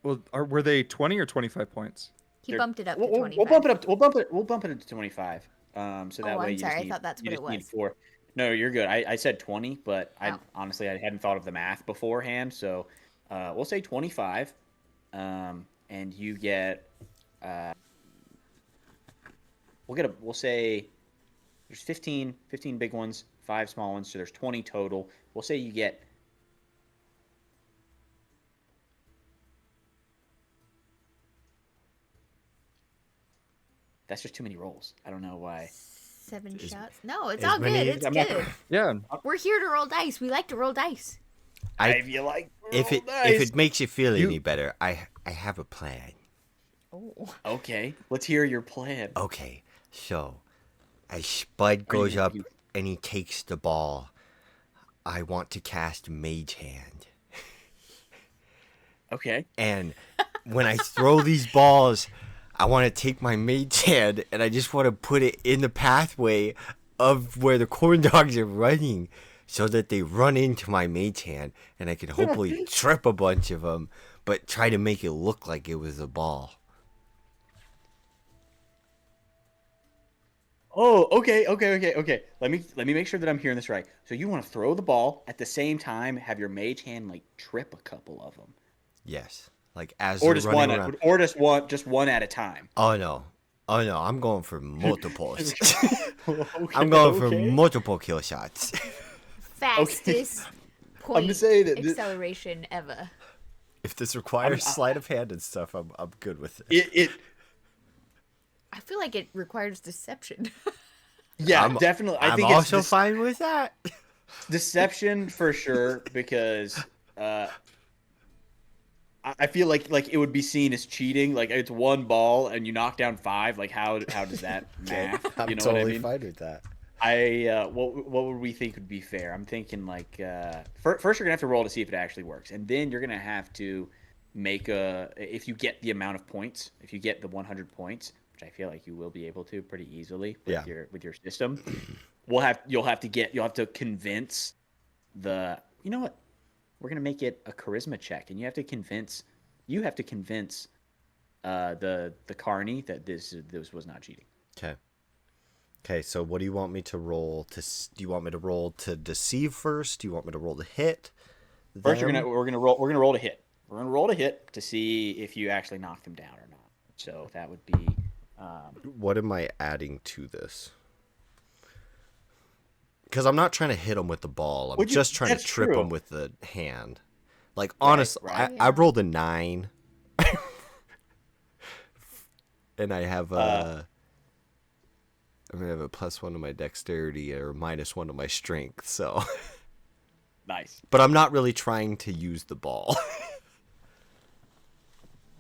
Well, were they 20 or 25 points? He They're- bumped it up to We'll 25. bump it up. We'll bump it up to 25. So that Oh, way I'm you sorry, I just need, thought that's you what just it need was. 4. No, you're good. I said 20, but Oh. honestly I hadn't thought of the math beforehand. So we'll say 25, and you get we'll say there's 15 big ones, 5 small ones, so there's 20 total. We'll say you get that's just too many rolls. I don't know why. 7 shots? No, it's as all many- good. It's I'm not- good. Yeah. We're here to roll dice. We like to roll dice. If you like, If roll it dice. makes you feel any better, I have a plan. Oh. Okay, let's hear your plan. Okay, so as Spud goes up and he takes the ball, I want to cast Mage Hand. Okay. And when I throw these balls, I want to take my Mage Hand and I just want to put it in the pathway of where the corn dogs are running so that they run into my Mage Hand and I can hopefully trip a bunch of them, but try to make it look like it was a ball. Oh, okay. Let me make sure that I'm hearing this right. So you want to throw the ball at the same time, have your mage hand like trip a couple of them, Yes. Like as or they're just running one, around. or just one at a time. Oh no, I'm going for multiples. Okay, I'm going for okay. multiple kill shots. Fastest point just saying that acceleration ever. If this requires sleight of hand and stuff, I'm good with it. It I feel like it requires deception. yeah, definitely. I I'm think also it's fine with that. deception for sure because I feel like it would be seen as cheating. Like it's one ball and you knock down 5. Like how does that math? I'm You know totally what I mean? fine with that. What would we think would be fair? I'm thinking like first you're gonna have to roll to see if it actually works, and then you're gonna have to make if you get the amount of points, if you get the 100 points, which I feel like you will be able to pretty easily Yeah. with your system. You'll have to convince the, you know what? We're gonna make it a charisma check, and you have to convince the carney that this was not cheating. Okay. Okay, so what do you want me to roll do you want me to roll to deceive first? Do you want me to roll to hit? First, them? we're gonna roll to hit. We're gonna roll to hit to see if you actually knock them down or not. So that would be. What am I adding to this? Because I'm not trying to hit them with the ball. I'm just trying to trip them with the hand. Like, honestly, right. I rolled a 9. And I have I'm gonna have a +1 to my dexterity or -1 to my strength, so. Nice. But I'm not really trying to use the ball.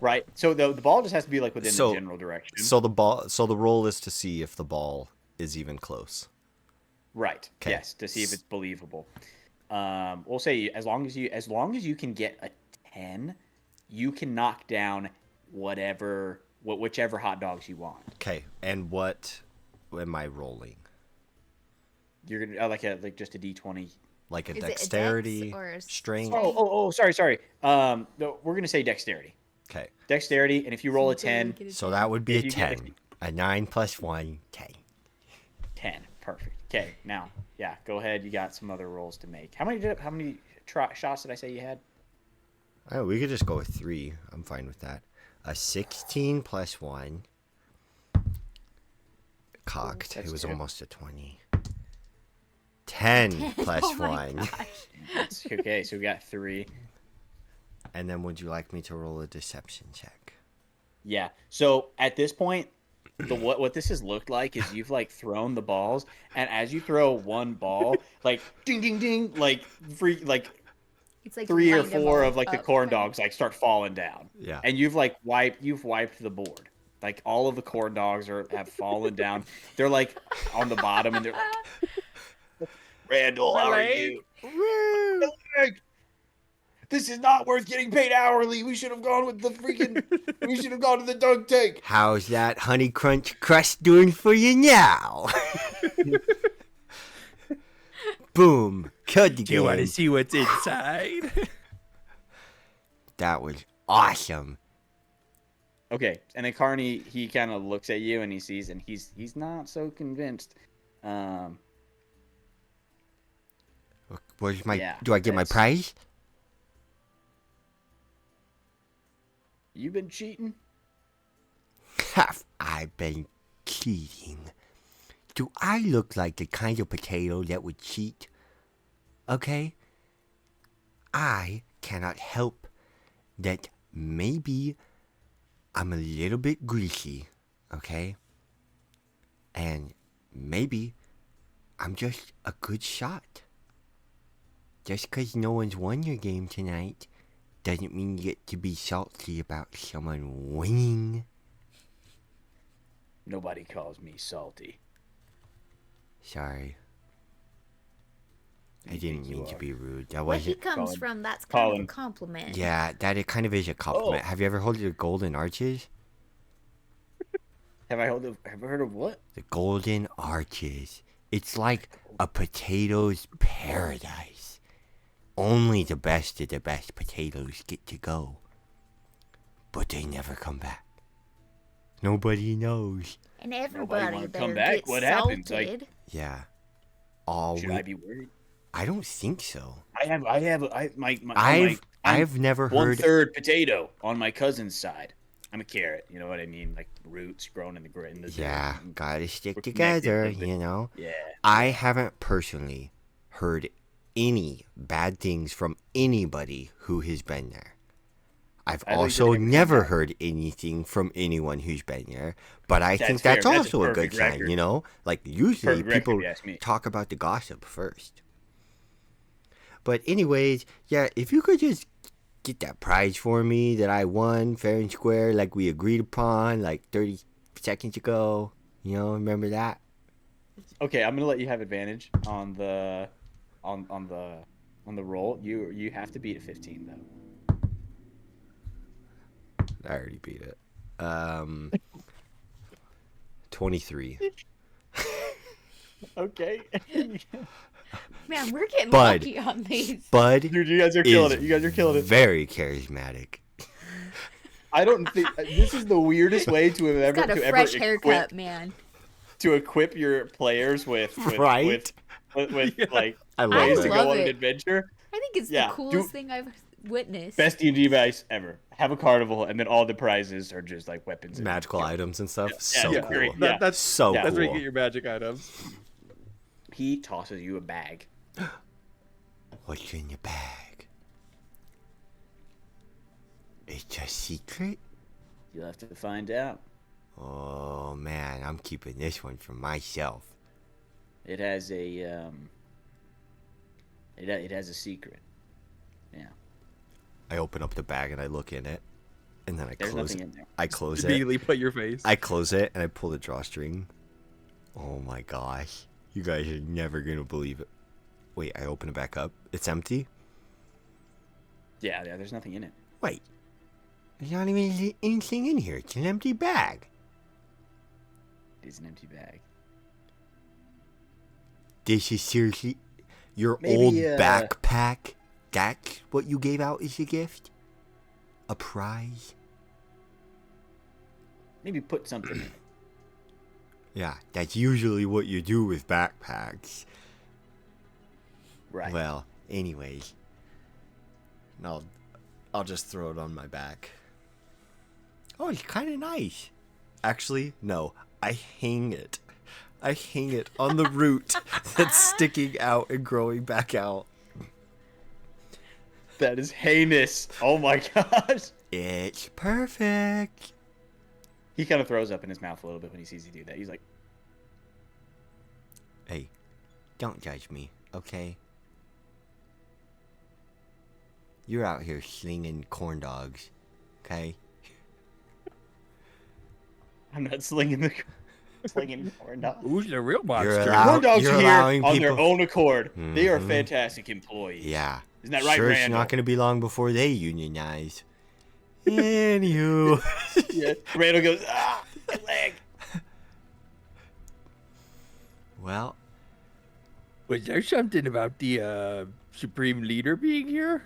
Right. So the ball just has to be like within the general direction. So the roll is to see if the ball is even close. Right. 'Kay. Yes, to see if it's believable. We'll say as long as you can get a 10, you can knock down whichever hot dogs you want. Okay, and what am I rolling? You're gonna like just a D20. Like a Is it a dex dexterity, or a strength? Oh, sorry. No, we're gonna say dexterity. Okay, Dexterity, and if you roll a 10, so that would be a If you get- 10. A 9 + 1, 10. 10. Perfect. Okay, now, yeah, go ahead. You got some other rolls to make. How many shots did I say you had? Oh, we could just go with 3. I'm fine with that. A 16 + 1. Cocked. That's It was good. almost a 20. 10 + Oh my 1. gosh. That's okay, so we got 3. And then would you like me to roll a deception check? Yeah. So at this point, what this has looked like is you've like thrown the balls, and as you throw one ball, like ding ding ding, like It's like 3 or lined them 4 all of like the up, corn kind of. dogs like start falling down. Yeah. And you've wiped the board. Like all of the corn dogs have fallen down. They're like on the bottom, and they're like, Randall, how are you? This is not worth getting paid hourly. We should have gone with we should have gone to the dunk tank. How's that honey crunch crust doing for you now? Boom. Cut the Do you want to game. see what's inside? That was awesome. Okay, and then Carney, he kind of looks at you and he sees, and he's not so convinced. Where's my? Yeah, do I get my that's- prize? You've been cheating? Have I been cheating? Do I look like the kind of potato that would cheat? Okay? I cannot help that maybe I'm a little bit greasy, okay? And maybe I'm just a good shot. Just 'cause no one's won your game tonight doesn't mean you get to be salty about someone winning. Nobody calls me salty. Sorry. I didn't mean to are. be rude. That Where he wasn't. comes Colin- from, that's kind of Colin. a compliment. Yeah, that it kind of is a compliment. Oh. Have you ever heard of the Golden Arches? Have I heard of what? The Golden Arches. It's like a potato's paradise. Only the best of the best potatoes get to go. But they never come back. Nobody knows. And wanna everybody come there back? gets What happens? Like- salted. Yeah. All Should we, I be worried? I don't think so. I'm I've never heard. 1/3 potato on my cousin's side. I'm a carrot. You know what I mean? Like roots growing in the dirt. Yeah, gotta stick We're together, connected, you know? Yeah. I haven't personally heard any bad things from anybody who has been there. I've I thought you also said never everything heard anything from anyone who's been there, but I think fair. that's That's a also a good perfect sign, record. you know? Like, usually Perfect record, people if you ask me. talk about the gossip first. But anyways, yeah, if you could just get that prize for me that I won fair and square like we agreed upon like 30 seconds ago, you know, remember that? Okay, I'm gonna let you have advantage on the on the roll. You have to beat a 15 though. I already beat it. 23. Okay. Man, we're getting Bud. lucky on these. Bud Dude, you guys are killing it. You guys are killing it. very charismatic. I don't think this is the weirdest way to have ever Got a to fresh ever haircut, man. to equip your players with Right? with like I love ways it. to love go on an it. adventure. I think it's Yeah, the coolest thing I've witnessed. Best D&D advice ever. Have a carnival, and then all the prizes are just like weapons, and Magical items and stuff. Yeah, So yeah, cool. great. That, that's So Yeah. that's where you cool. get your magic items. He tosses you a bag. What's in your bag? It's a secret? You'll have to find out. Oh man, I'm keeping this one for myself. It has a it has a secret. Yeah, I open up the bag and I look in it, and then I there's close nothing it. in there. I close it. Immediately put your face. I close it and I pull the drawstring. Oh my gosh, you guys are never gonna believe it. Wait, I open it back up. It's empty. Yeah, there's nothing in it. Wait, there's not even anything in here. It's an empty bag. It is an empty bag. This is seriously your Maybe, old backpack. That's what you gave out as a gift? A prize? Maybe put something in it. Yeah, that's usually what you do with backpacks. Right. Well, anyways, I'll just throw it on my back. Oh, it's kind of nice. Actually, no, I hang it. I hang it on the root that's sticking out and growing back out. That is heinous. Oh my gosh. It's perfect. He kind of throws up in his mouth a little bit when he sees you do that. He's like, Hey, don't judge me, okay? You're out here slinging corn dogs, okay? I'm not slinging corn dogs. Who's the real monster? Corn dogs You're are here allowing on their people- own accord. They are Mhm. fantastic employees. Yeah. Isn't that right, sure, it's Randall? not going to be long before they unionize. Anywho. Yeah. Randall goes, my leg. Well, Was there something about the supreme leader being here?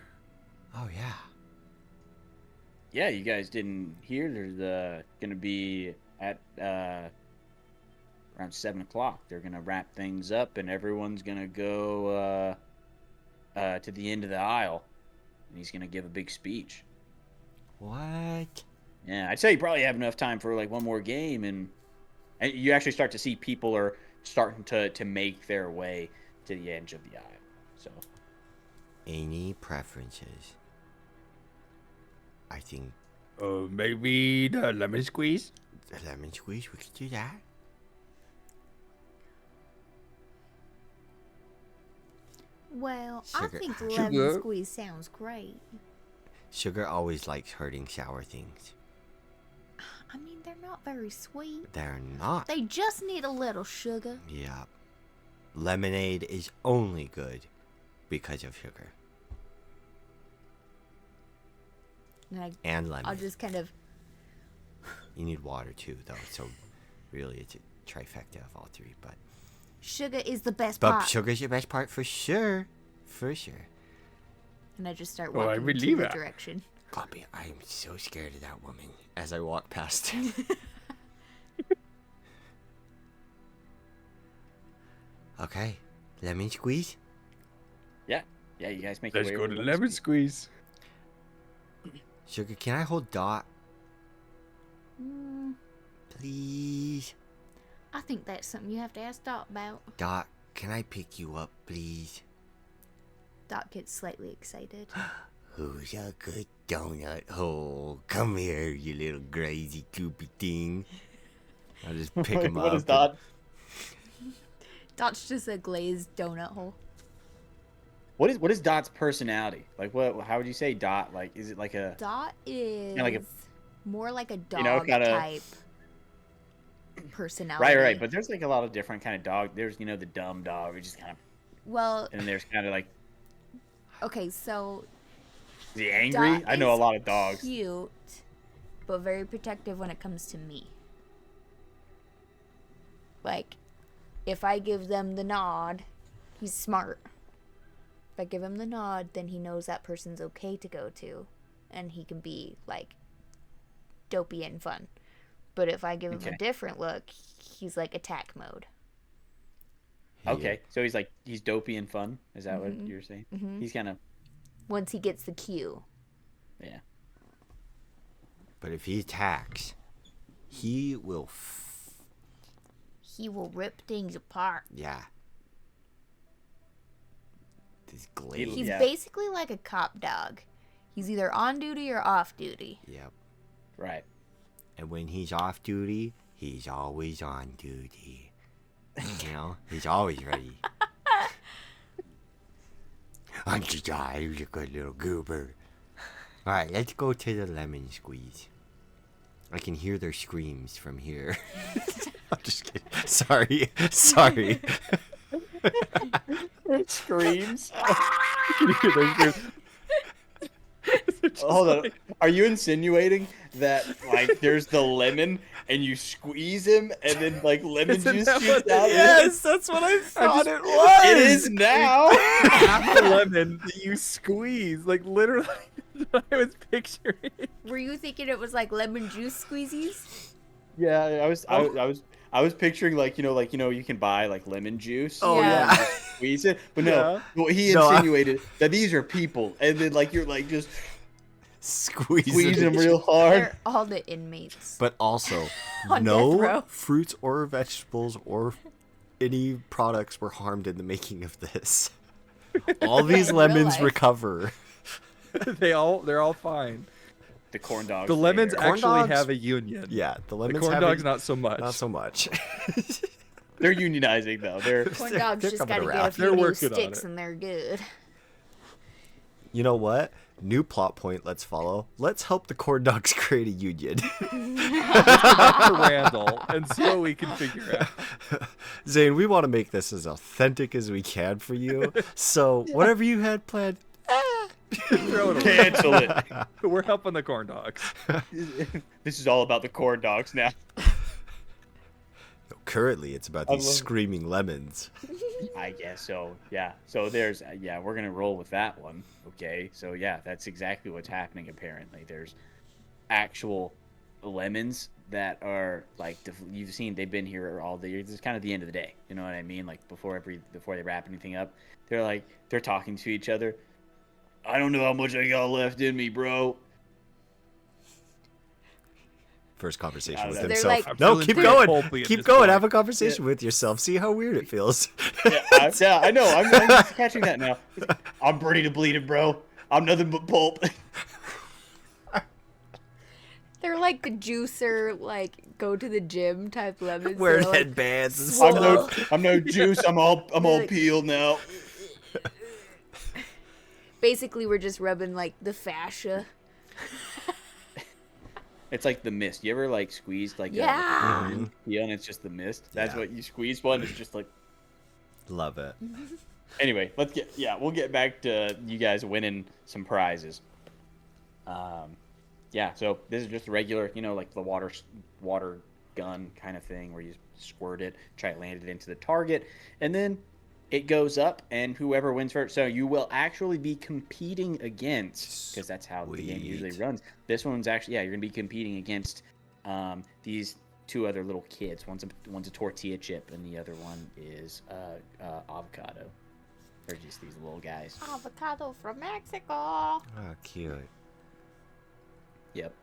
oh yeah. Yeah, you guys didn't hear. There's gonna be at around 7 o'clock. They're gonna wrap things up, and everyone's gonna go to the end of the aisle, and he's gonna give a big speech. What? Yeah, I'd say you probably have enough time for like one more game, and you actually start to see people are starting to make their way to the edge of the aisle. So Any preferences? I think Maybe the lemon squeeze? the lemon squeeze, we could do that. Well, Sugar. I think Sugar. lemon squeeze sounds great. Sugar always likes hurting sour things. I mean, they're not very sweet. They're not. They just need a little sugar. Yeah. Lemonade is only good because of sugar. And And lemon. I'll just kind of. You need water too, though. So really, it's a trifecta of all three. But Sugar is the best but part. sugar's your best part for sure, for sure. And I just start Oh, I walking believe to the it. direction. Gloppy, I am so scared of that woman as I walk past. Okay, lemon squeeze. yeah, you guys make Let's your go way to over the lemon squeeze. Sugar, can I hold Dot, Mm, please? I think that's something you have to ask Dot about. Dot, can I pick you up, please? Dot gets slightly excited. Who's a good donut? Oh, come here, you little crazy goopy thing. I'll just pick him up. What is and- that? Dot's just a glazed donut hole. What is Dot's personality? Like what? How would you say Dot? Like is it like a Dot is like a- more like a dog know, kinda- type personality. right? But there's like a lot of different kind of dog. There's the dumb dog, which is kind of, Well, and then there's kind of like okay, so is he angry? Dot I know a is lot of dogs. cute, but very protective when it comes to me. like, if I give them the nod, he's smart. If I give him the nod, then he knows that person's okay to go to, and he can be, like, dopey and fun. But if I give him a different look, he's like attack mode. Okay, so he's dopey and fun. Is that what you're saying? He's kind of. Once he gets the cue. Yeah. But if he attacks, he will. He will rip things apart. Yeah. This glade. He's basically like a cop dog. He's either on duty or off duty. Yep. Right. And when he's off duty, he's always on duty. You know, he's always ready. Aren't you die, you good little goober? Alright, let's go to the lemon squeeze. I can hear their screams from here. I'm just kidding. Sorry. Screams. Hold on. Are you insinuating that like there's the lemon and you squeeze him and then like lemon juice shoots out? Yes, that's what I thought it was. It is now. Half the lemon that you squeeze, like literally. What I was picturing. Were you thinking it was like lemon juice squeezies? Yeah, I was picturing like you can buy like lemon juice. Oh Yeah. yeah. and just squeeze it, but no. Well, he insinuated that these are people, and then like you're like just squeeze them real hard. They're all the inmates. But also, On death no row. fruits or vegetables or any products were harmed in the making of this. All these In real lemons life. recover. They're all fine. The corn dogs. The lemons there. Corn actually dogs- have a union. Yeah, the The lemons corn have dogs it- not so much. Not so much. They're unionizing though. They're Corn dogs they're just coming gotta around. get a They're few new working on sticks it. and they're good. You know what? New plot point. Let's follow. Let's help the corn dogs create a union. Dr. Randall and see what we can figure out. Zane, we want to make this as authentic as we can for you. So whatever you had planned, Throw it away. cancel it. We're helping the corn dogs. This is all about the corn dogs now. currently it's about I these love it. screaming lemons. I guess so. Yeah. So there's we're gonna roll with that one. Okay. So yeah, that's exactly what's happening. Apparently, there's actual lemons that are like you've seen. They've been here all day. It's kind of the end of the day. You know what I mean? Like before they wrap anything up, they're talking to each other. I don't know how much I got left in me, bro. First conversation Yeah, with they're himself. like- No, feeling keep pretty going. pulpy at Keep this going. point. Have a conversation with yourself. See how weird it feels. Yeah, I know. I'm just catching that now. I'm ready to bleed it, bro. I'm nothing but pulp. They're like the juicer, like go to the gym type lemons. Wearing They're, like, headbands and swole. stuff. I'm no juice. I'm all Like- peeled now. Basically, we're just rubbing like the fascia. It's like the mist. You ever like squeezed like Yeah. a peel and it's just the mist? That's Yeah. what you squeeze one. It's just like. Love it. Anyway, we'll get back to you guys winning some prizes. Yeah. So this is just a regular, like the water gun kind of thing where you squirt it, try to land it into the target, and then it goes up, and whoever wins first. So you will actually be competing against, because that's how the game usually Sweet. runs. This one's actually, you're gonna be competing against these two other little kids. One's a tortilla chip, and the other one is avocado. They're just these little guys. Avocado from Mexico. Oh, cute. Yep.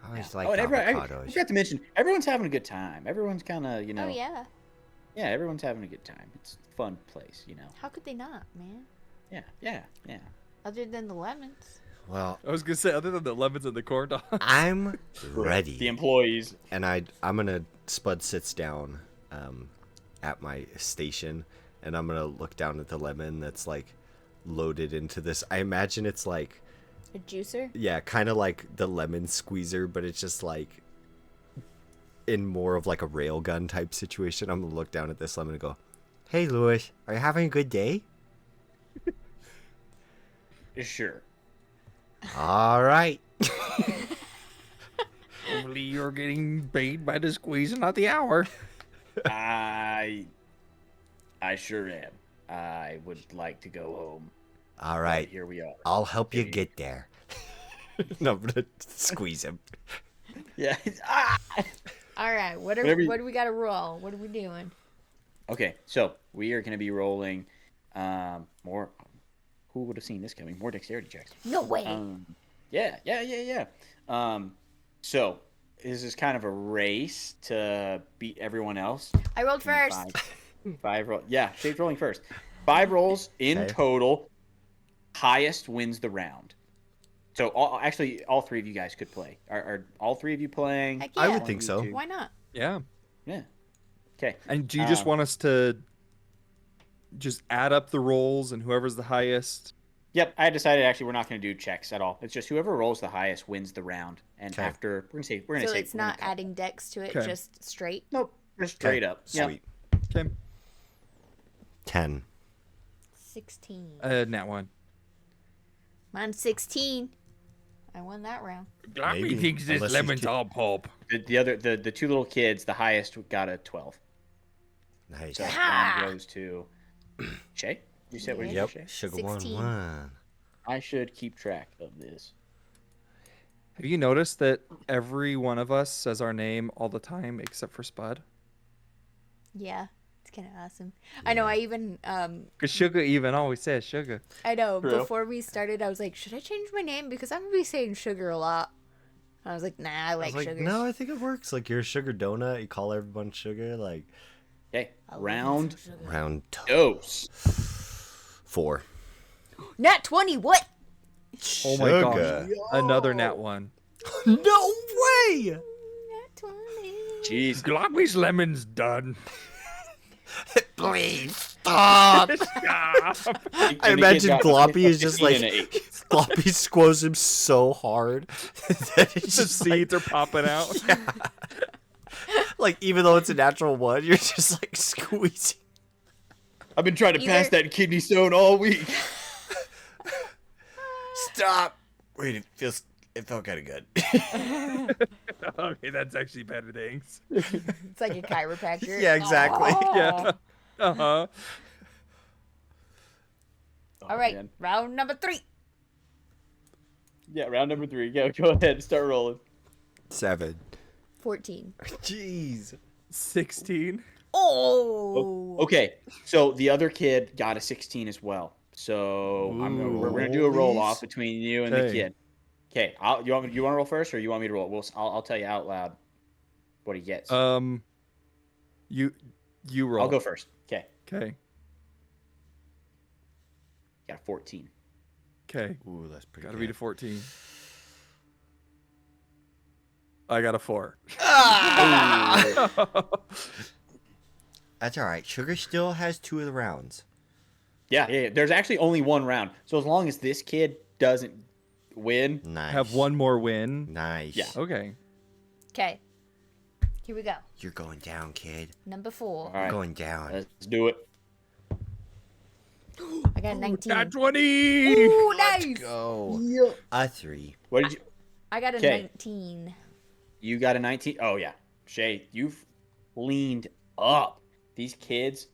I always Yeah. like And I avocados. forgot to mention, everyone's having a good time. Everyone's kind of, Oh yeah. yeah, everyone's having a good time. It's a fun place, How could they not, man? Yeah. Other than the lemons. Well, I was gonna say, other than the lemons and the corn dogs. I'm The ready. employees. And I'm gonna Spud sits down at my station, and I'm gonna look down at the lemon that's like loaded into this. I imagine it's like, A juicer. yeah, kind of like the lemon squeezer, but it's just like in more of like a rail gun type situation. I'm gonna look down at this lemon and go, "Hey, Louis, are you having a good day?" Sure. All right. Hopefully you're getting paid by the squeeze and not the hour. I sure am. I would like to go home. All But right, here we are. I'll help you Here you get there. No, I'm gonna squeeze him. Yeah. All right, what Whatever you- do we got to roll? What are we doing? Okay, so we are going to be rolling more. Who would have seen this coming? More dexterity checks. No way. Yeah. So this is kind of a race to beat everyone else. I rolled first. Five roll. Yeah, Shade's rolling first. 5 rolls in Okay. total. Highest wins the round. So all 3 of you guys could play. Are all 3 of you playing? Heck I yeah. would think so. Why not? Yeah. Yeah. Okay. And do you just want us to just add up the rolls and whoever's the highest? Yep, I decided actually we're not going to do checks at all. It's just whoever rolls the highest wins the round. And Okay. after we're going to So say it's not adding dex to it, Okay. just straight. Nope, just straight up. Yep. Sweet. Okay. 10. 16. Nat 1. Mine's 16. I won that round. Gloppy Maybe, thinks this unless he's lemon's ki- all pulp. The 2 little kids, the highest got a 12. Nice. So Ha! round goes to Shay. You said what did you Yep. say, Shay? Sugar 16. 1. I should keep track of this. Have you noticed that every one of us says our name all the time except for Spud? Yeah, it's kind of awesome. I know. I even Because Sugar even always says Sugar. I know. True. Before we started, I was like, should I change my name because I'm gonna be saying sugar a lot. I was like, nah, I I like, was like, sugar. no, I think it works. Like, you're a sugar donut. You call everyone sugar. Like, Okay, I love round some sugar. round dose. 4. Nat 20. What? Oh my gosh. Sugar. Another Nat 1. No way! Nat 20. Jeez. Gloppy's lemon's done. Please stop! Stop. I imagine Gloppy is just 16 and like, an 8. Gloppy squoze him so hard that it's The just like, seeds are popping out. like, even though it's a natural 1, you're just like squeezing. I've been trying to pass Either- that kidney stone all week. Stop! Wait, it felt kind of good. Okay, that's actually better, thanks. It's like a chiropractor. Yeah, exactly. Yeah. Uh-huh. All right, man. round number 3. Yeah, round number 3. Go ahead, start rolling. 7. 14. Jeez. 16. Oh. Okay, so the other kid got a 16 as well. So we're gonna do a roll off between you and the Okay. kid. Okay, you want to roll first, or you want me to roll? I'll tell you out loud what he gets. You roll. I'll go first. Okay, Okay. got a 14. Okay. Ooh, that's pretty Gotta good. beat a 14. I got a 4. That's all right. Sugar still has 2 of the rounds. Yeah. There's actually only 1 round, so as long as this kid doesn't win, Nice. Have one more win. Nice. Yeah. Okay. Okay. Here we go. You're going down, kid. Number 4. all right, Going down. let's do it. I got a 19. Nat 20! Ooh, nice. Go. A 3. What did you? I got a 'Kay. 19. You got a 19. Oh yeah, Shay, you've leaned up. These kids,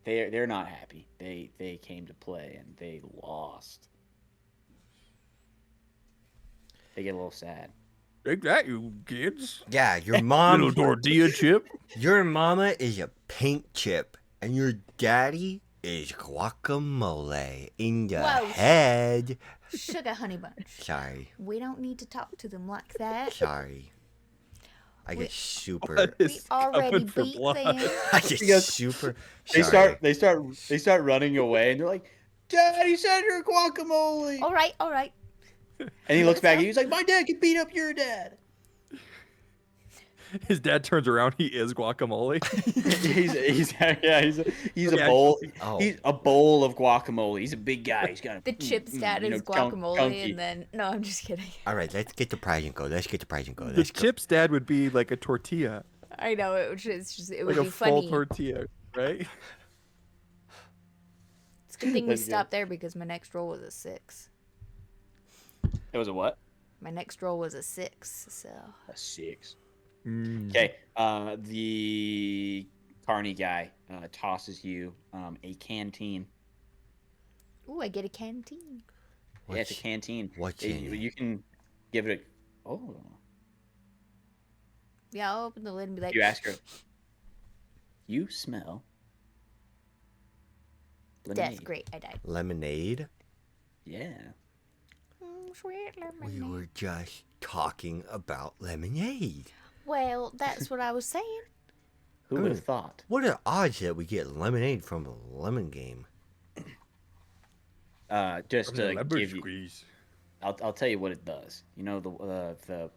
they're not happy. They came to play and they lost. They get a little sad. Take that, you kids. Yeah, your mom. Little tortilla chip. Your mama is a paint chip, and your daddy is guacamole in the Whoa. head. Sugar honey bunch. Sorry, We don't need to talk to them like that. sorry. I get super. What We is already coming for beat blood? them. I get Because super. They Sorry. start running away and they're like, "Daddy said you're guacamole." All right, all right. And he looks back and he's like, "My dad can beat up your dad." His dad turns around. He is guacamole. he's a Yeah. bowl. Oh. He's a bowl of guacamole. He's a big guy. He's got The chips dad is guacamole, and then no, I'm just kidding. All right, let's get the prize and go. Let's get the prize and go. The Let's go. chip's dad would be like a tortilla, I know it was just it would like a be full funny. tortilla, right? It's a good thing we That's good. stopped there because my next roll was a 6. It was a what? My next roll was a 6. So A 6. Mm. Okay. The Carney guy tosses you a canteen. Ooh, I get a canteen. Yeah, it's a canteen. What's in it? You can give it a. Oh. Yeah, I'll open the lid and be like, You ask her. You smell. Death. Lemonade. Great, I died. Lemonade? Yeah. Sweet We lemonade. were just talking about lemonade. Well, that's what I was saying. Who would have thought? What are odds that we get lemonade from a lemon game? Just to Lemon give you, squeeze. I'll tell you what it does. You know the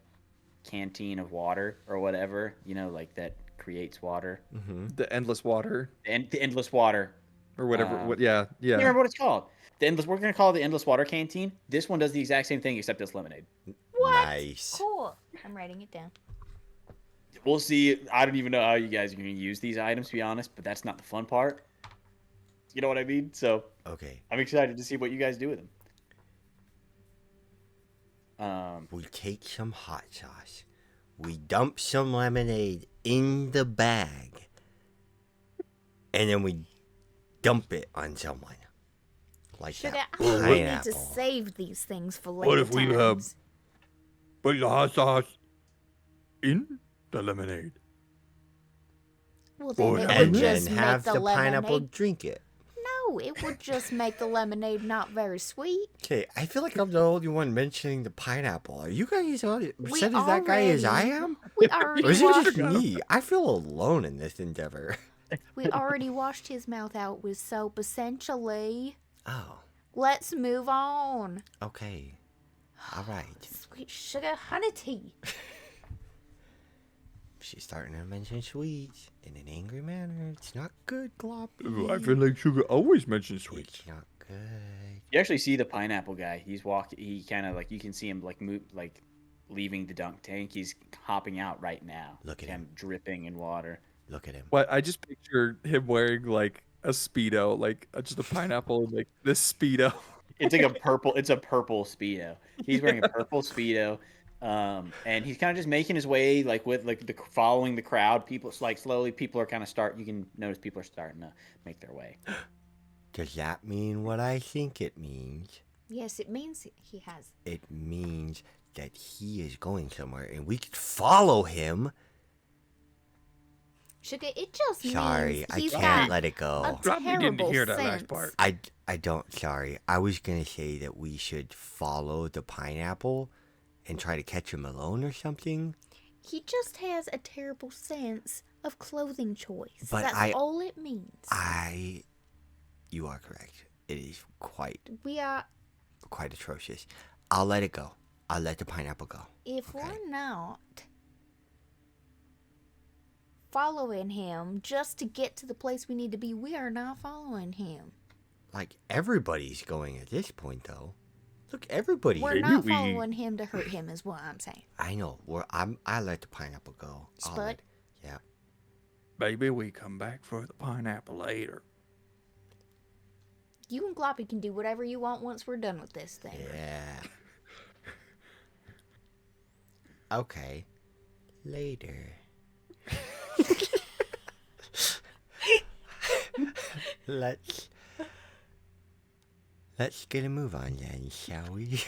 canteen of water or whatever. You know, like that creates water. The endless water And the endless water. or whatever. Uh, Yeah. I can't remember what it's called. The endless. We're gonna call it the endless water canteen. This one does the exact same thing except it's lemonade. What? Nice. Cool. I'm writing it down. We'll see. I don't even know how you guys are gonna use these items, to be honest. But that's not the fun part. You know what I mean? So Okay. I'm excited to see what you guys do with them. We take some hot sauce. We dump some lemonade in the bag. And then we dump it on someone. Like Sugar, that I think we need to pineapple. save these things for later What if we times. put the hot sauce in the lemonade? Well, then Or- it would And then just have make the the pineapple lemonade. drink it. No, it would just make the lemonade not very sweet. Okay, I feel like I'm the only one mentioning the pineapple. Are you guys all We upset as that guy as I already- am? We already Or is it washed. just me? I feel alone in this endeavor. We already washed his mouth out with soap. Essentially, Oh, let's move on. okay. All right. Sweet sugar honey tea. She's starting to mention sweets in an angry manner. It's not good, Gloppy. I feel like Sugar always mentions sweets. It's not good. You actually see the pineapple guy. He's walking. He kind of like you can see him like move like leaving the dunk tank. He's hopping out right now. Look at him him. dripping in water. Look at him. What I just picture him wearing like a speedo, like just a pineapple, like this speedo. It's like a purple. It's a purple speedo. He's wearing a purple speedo, and he's kind of just making his way like with like the following the crowd. People like slowly. People are kind of start. You can notice people are starting to make their way. Does that mean what I think it means? Yes, it means he has. It means that he is going somewhere and we could follow him. Sugar, it just Sorry, means I he's can't got let it go. a Probably didn't terrible hear that sense. last part. I don't, sorry. I was going to say that we should follow the pineapple and try to catch him alone or something. He just has a terrible sense of clothing choice. But That's all it means. You are correct. It is quite We are, atrocious. I'll let it go. I'll let the pineapple go. if Okay. we're not following him just to get to the place we need to be, we are not following him. Like, everybody's going at this point, though. Look, everybody's... We're Maybe not we- following him to hurt him, is what I'm saying. I know. I let the pineapple go. I'll Spud? let- Yeah. Maybe we come back for the pineapple later. You and Gloppy can do whatever you want once we're done with this thing. Yeah. Okay. Later. Let's get a move on then, shall we?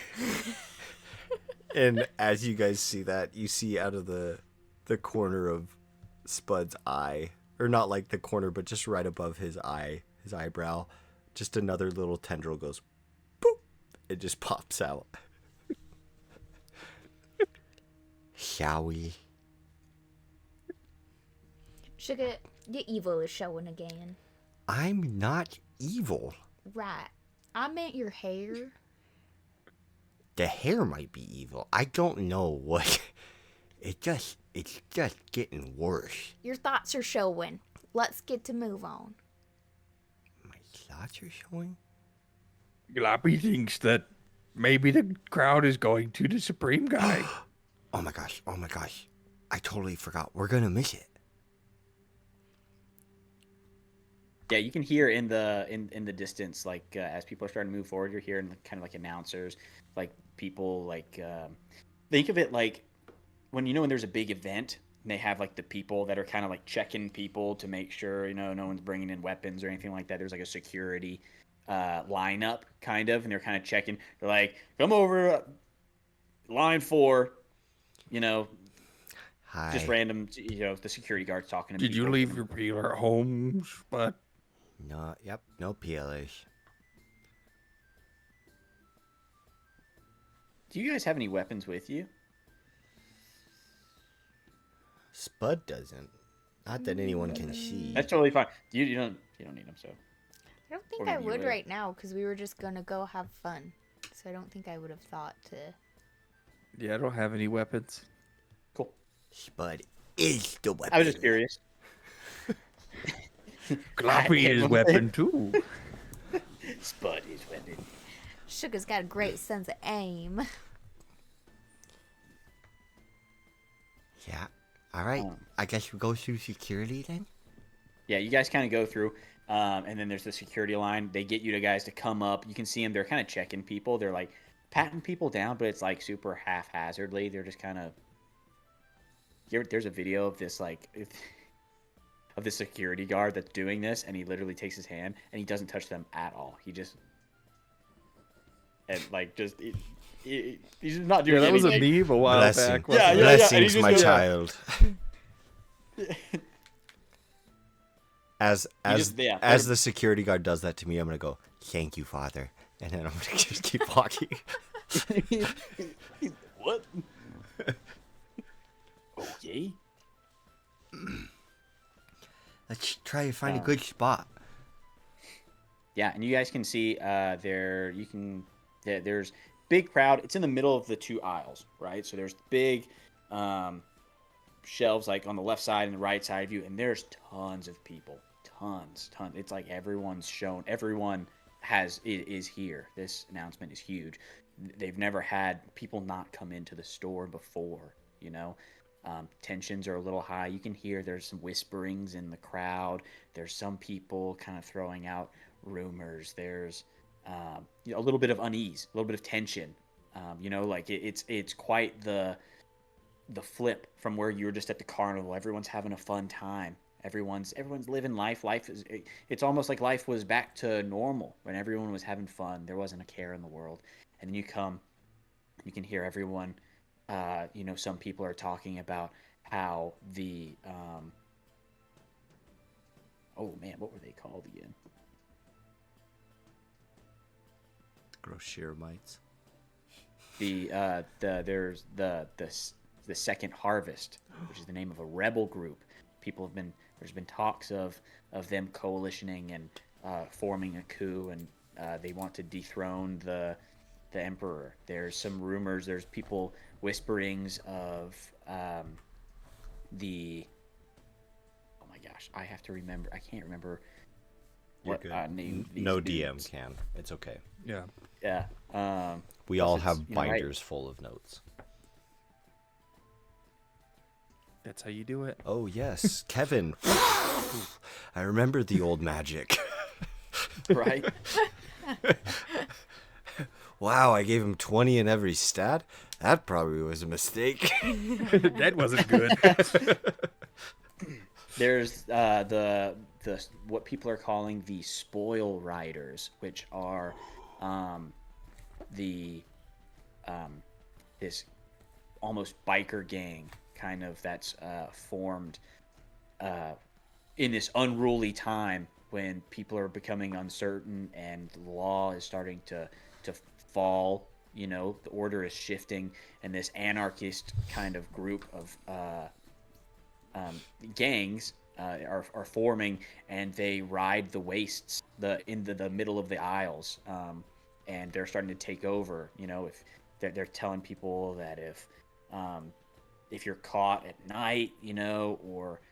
And as you guys see that, you see out of the corner of Spud's eye, or not like the corner, but just right above his eye, his eyebrow, just another little tendril goes boop. It just pops out. Shall we? Sugar, your evil is showing again. I'm not evil. Right. I meant your hair. The hair might be evil. I don't know what. It's just getting worse. Your thoughts are showing. Let's get to move on. My thoughts are showing. Gloppy thinks that maybe the crowd is going to the Supreme guy. Oh my gosh. I totally forgot. We're gonna miss it. Yeah, you can hear in the distance, like as people are starting to move forward, you're hearing kind of like announcers, like people like think of it like when there's a big event, they have like the people that are kind of like checking people to make sure no one's bringing in weapons or anything like that. There's like a security lineup kind of, and they're kind of checking. They're like, come over, line 4, Hi. just random, the security guards talking to Did you people. leave your peeler at home, Spud? No, yep, no PLAs. Do you guys have any weapons with you? Spud doesn't. Not that anyone can see. That's totally fine. You don't need them, so. I don't think Or I maybe you would will. right now because we were just gonna go have fun. So I don't think I would have thought to. Yeah, I don't have any weapons. Cool. Spud is the weapon. I was just curious. Gloppy is weapon too. Spud is weapon. Sugar's got a great sense of aim. Yeah. All right. I guess we go through security then. Yeah, you guys kind of go through, and then there's the security line. They get you guys to come up. You can see them. They're kind of checking people. They're like patting people down, but it's like super haphazardly. They're just kind of. There's a video of this of the security guard that's doing this, and he literally takes his hand and he doesn't touch them at all. He just he's just not doing Yeah, that was a anything. meme a while Blessing. back. wasn't Yeah, it? yeah, and he Blessings, just my goes- child. As yeah. as the security guard does that to me, I'm gonna go, "Thank you, Father," and then I'm gonna just keep walking. What? Okay. Let's try to find a good spot. Yeah, and you guys can see there's big crowd. It's in the middle of the 2 aisles, right? So there's big shelves like on the left side and the right side of you, and there's tons of people. Tons. It's like everyone's shown. Everyone is here. This announcement is huge. They've never had people not come into the store before, Tensions are a little high. You can hear there's some whisperings in the crowd. There's some people kind of throwing out rumors. There's a little bit of unease, a little bit of tension. It's quite the flip from where you were just at the carnival. Everyone's having a fun time. Everyone's living life. It's almost like life was back to normal when everyone was having fun. There wasn't a care in the world. And then you can hear everyone. Some people are talking about how the oh man, what were they called again? Groceriumites. There's the second harvest, which is the name of a rebel group. There's been talks of them coalitioning and forming a coup, and they want to dethrone the emperor. There's some rumors. There's people whisperings of the. Oh my gosh, I have to remember. I can't remember what name. These No dudes. DM can. It's okay. Yeah. Yeah. We all it's, have right? binders full of notes. That's how you do it. Oh yes, Kevin. I remember the old magic. Right. Wow, I gave him 20 in every stat. That probably was a mistake. That wasn't good. There's the what people are calling the spoil riders, which are this almost biker gang kind of that's formed in this unruly time when people are becoming uncertain and the law is starting to fall. The order is shifting, and this anarchist kind of group of gangs are forming, and they ride the wastes into the middle of the aisles, and they're starting to take over. If they're telling people that if you're caught at night, or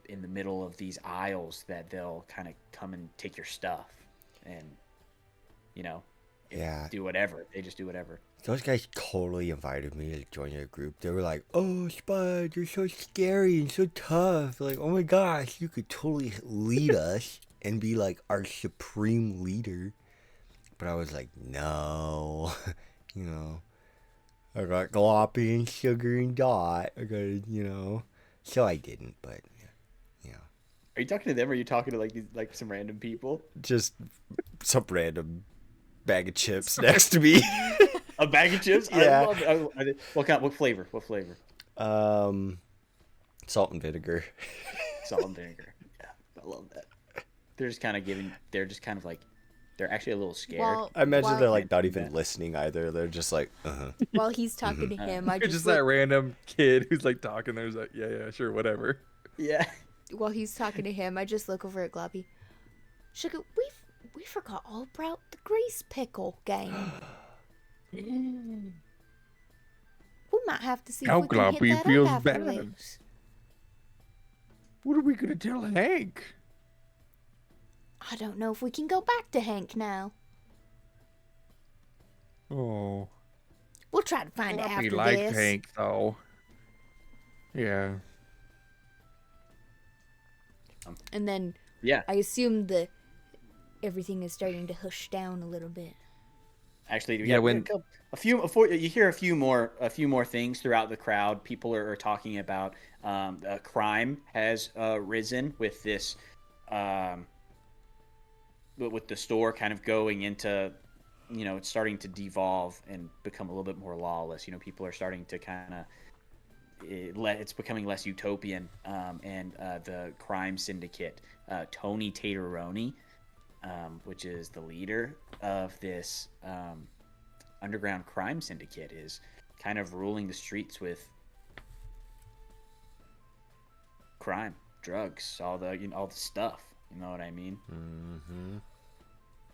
in the middle of these aisles, that they'll kind of come and take your stuff, and Yeah. do whatever. They just do whatever. Those guys totally invited me to join their group. They were like, "Oh, Spud, you're so scary and so tough. Like, oh my gosh, you could totally lead us and be like our supreme leader." But I was like, no, I got Gloppy and Sugar and Dot. I got, So I didn't, but yeah. Are you talking to them or are you talking to like some random people? Just some random bag of chips next to me. A bag of chips? Yeah. I love it. What flavor? What flavor? Salt and vinegar. Salt and vinegar. Yeah, I love that. They're just kind of like, they're actually a little scared. Well, I imagine while, they're like not even listening either. They're just like, while he's talking to him, I You're just just look, that random kid who's like talking. There's like, yeah, sure, whatever. Yeah. while he's talking to him, I just look over at Gloppy. Sugar, we forgot all about the grease pickle game. We might have to see Now if we can hit Gloppy that feels up after bad. this. What are we gonna tell Hank? I don't know if we can go back to Hank now. Oh, We'll try to find it Gloppy after liked this. Hank though. Yeah. And then Yeah. I assume everything is starting to hush down a little bit. Actually, Yeah, when- you hear a few more things throughout the crowd. People are talking about crime has risen with this, with the store kind of going into, it's starting to devolve and become a little bit more lawless. People are starting to kind of, it's becoming less utopian, and the crime syndicate, Tony Tateroni, which is the leader of this underground crime syndicate, is kind of ruling the streets with crime, drugs, all the stuff. You know what I mean? mm-hmm.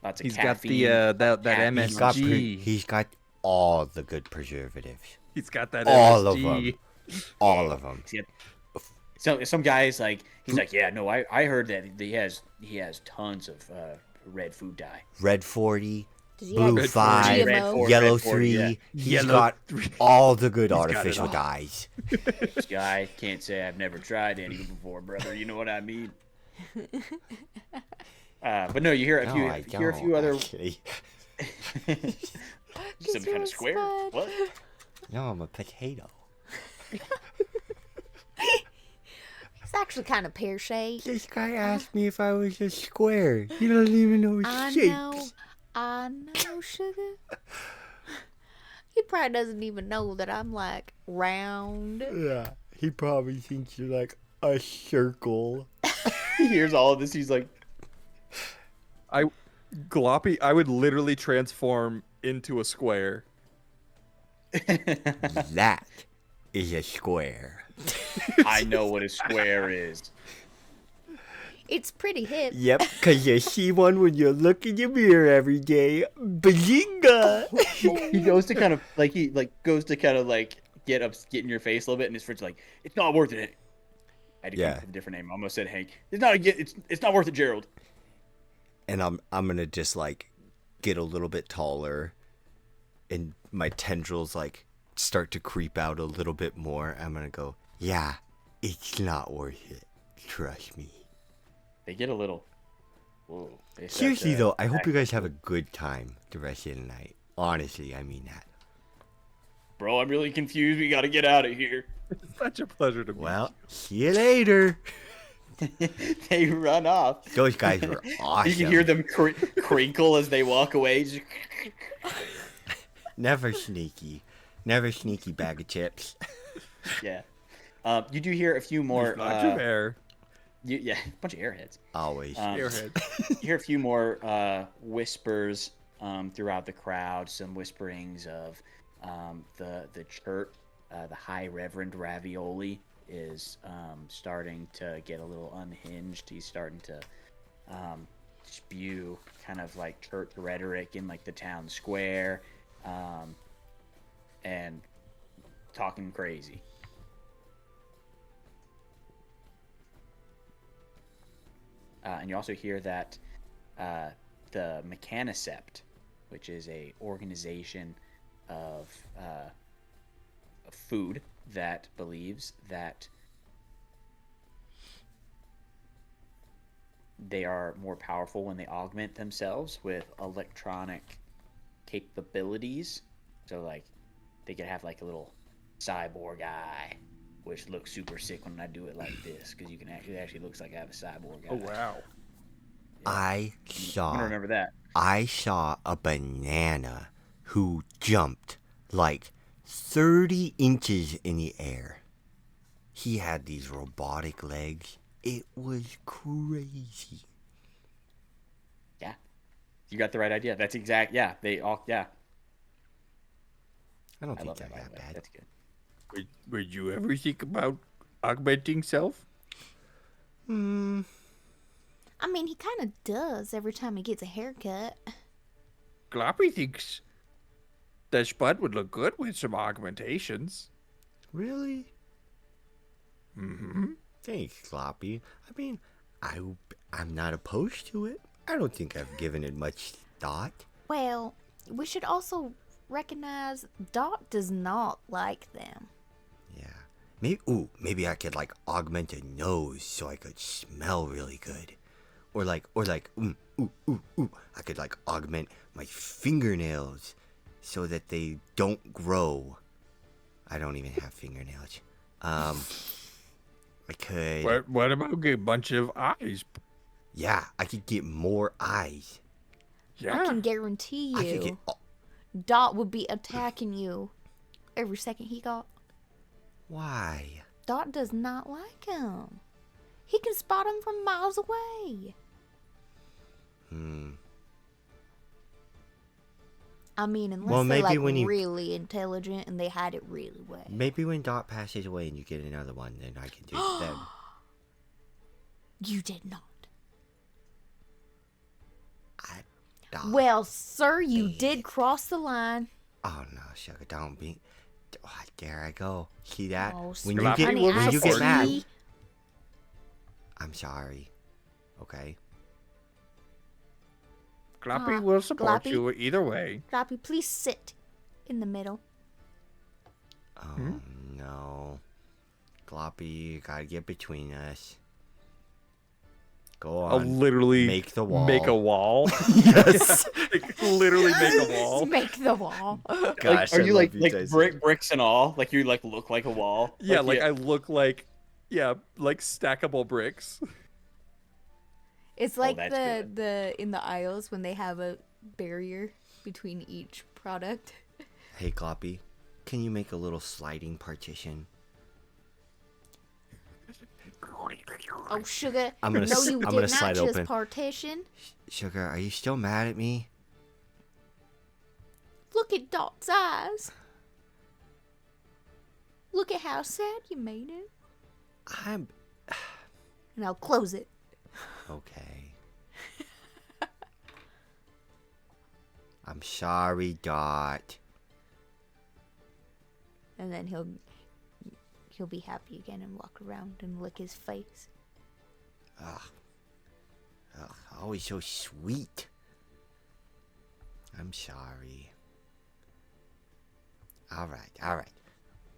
Lots of He's got caffeine. that caffeine. MSG. He's got all the good preservatives. He's got that All of MSG. them. All of them. So some guys he's like, yeah, no, I heard that he has tons of red food dye. Red 40, Does he Blue have 5, Red GMO? 4, Yellow Red 4, 3. yeah. He's Yellow got 3. all the good got it artificial all. dyes. This guy can't say I've never tried any before, brother. You know what I mean? But no, you hear a few, No, I you hear a few don't, other. actually. Some kind you're of square. Spud. What? No, I'm a potato. It's actually kind of pear-shaped. This guy asked me if I was a square. He doesn't even know his I shapes. know, sugar. He probably doesn't even know that I'm like round. Yeah, he probably thinks you're like a circle. He hears all of this. He's like, Gloppy, I would literally transform into a square. That is a square. I know what a square is. It's pretty hip. Yep, because you see one when you look in your mirror every day. Bazinga! He goes to kind of get in your face a little bit, and his friend's like, "It's not worth it." I had to come up with a different name. I almost said Hank. It's not worth it, Gerald. And I'm gonna just like get a little bit taller, and my tendrils like start to creep out a little bit more. I'm gonna go, yeah, it's not worth it. Trust me. They get a little. Whoa. They start Seriously to though, I hope act- you guys have a good time the rest of the night. Honestly, I mean that. Bro, I'm really confused. We got to get out of here. It's such a pleasure to meet Well, see you later. They run off. Those guys were awesome. You can hear them crinkle as they walk away. Just- Never sneaky. Never sneaky bag of chips. yeah. You do hear a few more. you. Not your hair. Yeah, a bunch of airheads. Always. Airhead. You hear a few more whispers throughout the crowd. Some whisperings of the church. The High Reverend Ravioli is starting to get a little unhinged. He's starting to spew kind of like church rhetoric in like the town square, and talking crazy. And you also hear that the Mechanicept, which is a organization of food that believes that they are more powerful when they augment themselves with electronic capabilities. So like they could have like a little cyborg eye which looks super sick when I do it like this, because you can actually, it actually looks like I have a cyborg. Oh wow. I I'm gonna remember that. I saw a banana who jumped like 30 inches in the air. He had these robotic legs. It was crazy. Yeah, you got the right idea. That's exact. Yeah, they all. Yeah, I don't I think love they're that. By the that way. bad. That's good. Would you ever think about augmenting self? Hmm. I mean, he kind of does every time he gets a haircut. Gloppy thinks that Spud would look good with some augmentations. Really? Mm-hmm. Thanks, Gloppy. I mean, I'm not opposed to it. I don't think I've given it much thought. Well, we should also recognize Dot does not like them. Yeah. Maybe I could like augment a nose so I could smell really good. Or like, I could like augment my fingernails so that they don't grow. I don't even have fingernails. I could. What about a bunch of eyes? Yeah, I could get more eyes. Yeah. I can guarantee I could get. you, Dot would be attacking you every second he got. Why? Dot does not like him. He can spot him from miles away. I mean, unless Well, they're maybe like when you- really intelligent and they hide it really well. Maybe when Dot passes away and you get another one, then I can do them. You did not. Dot. Well, sir, you did cross the line. Oh no, sugar, don't be. Oh, there I go. See that? Oh, when you Gloppy get honey, will when I you get support mad, see. I'm sorry. Okay. Gloppy will support Gloppy? you either way. Gloppy, please sit in the middle. Oh no, Gloppy, you gotta get between us. Go I'll on. literally Make the wall. Make a wall. Yes. Literally make a wall. Just make the wall. Gosh, Are I you love like Tyson. bricks and all? Like you like look like a wall? Yeah, like yeah. I look like, like stackable bricks. It's like that's the in the aisles when they have a barrier between each product. Hey, Gloppy, can you make a little sliding partition? Oh, sugar! I'm gonna no, s- you I'm did gonna not slide just open. partition. Sugar, are you still mad at me? Look at Dot's eyes. Look at how sad you made it. I'm And I'll close it. okay. I'm sorry, Dot. And then he'll be happy again and walk around and lick his face. Ugh, always so sweet. I'm sorry. All right.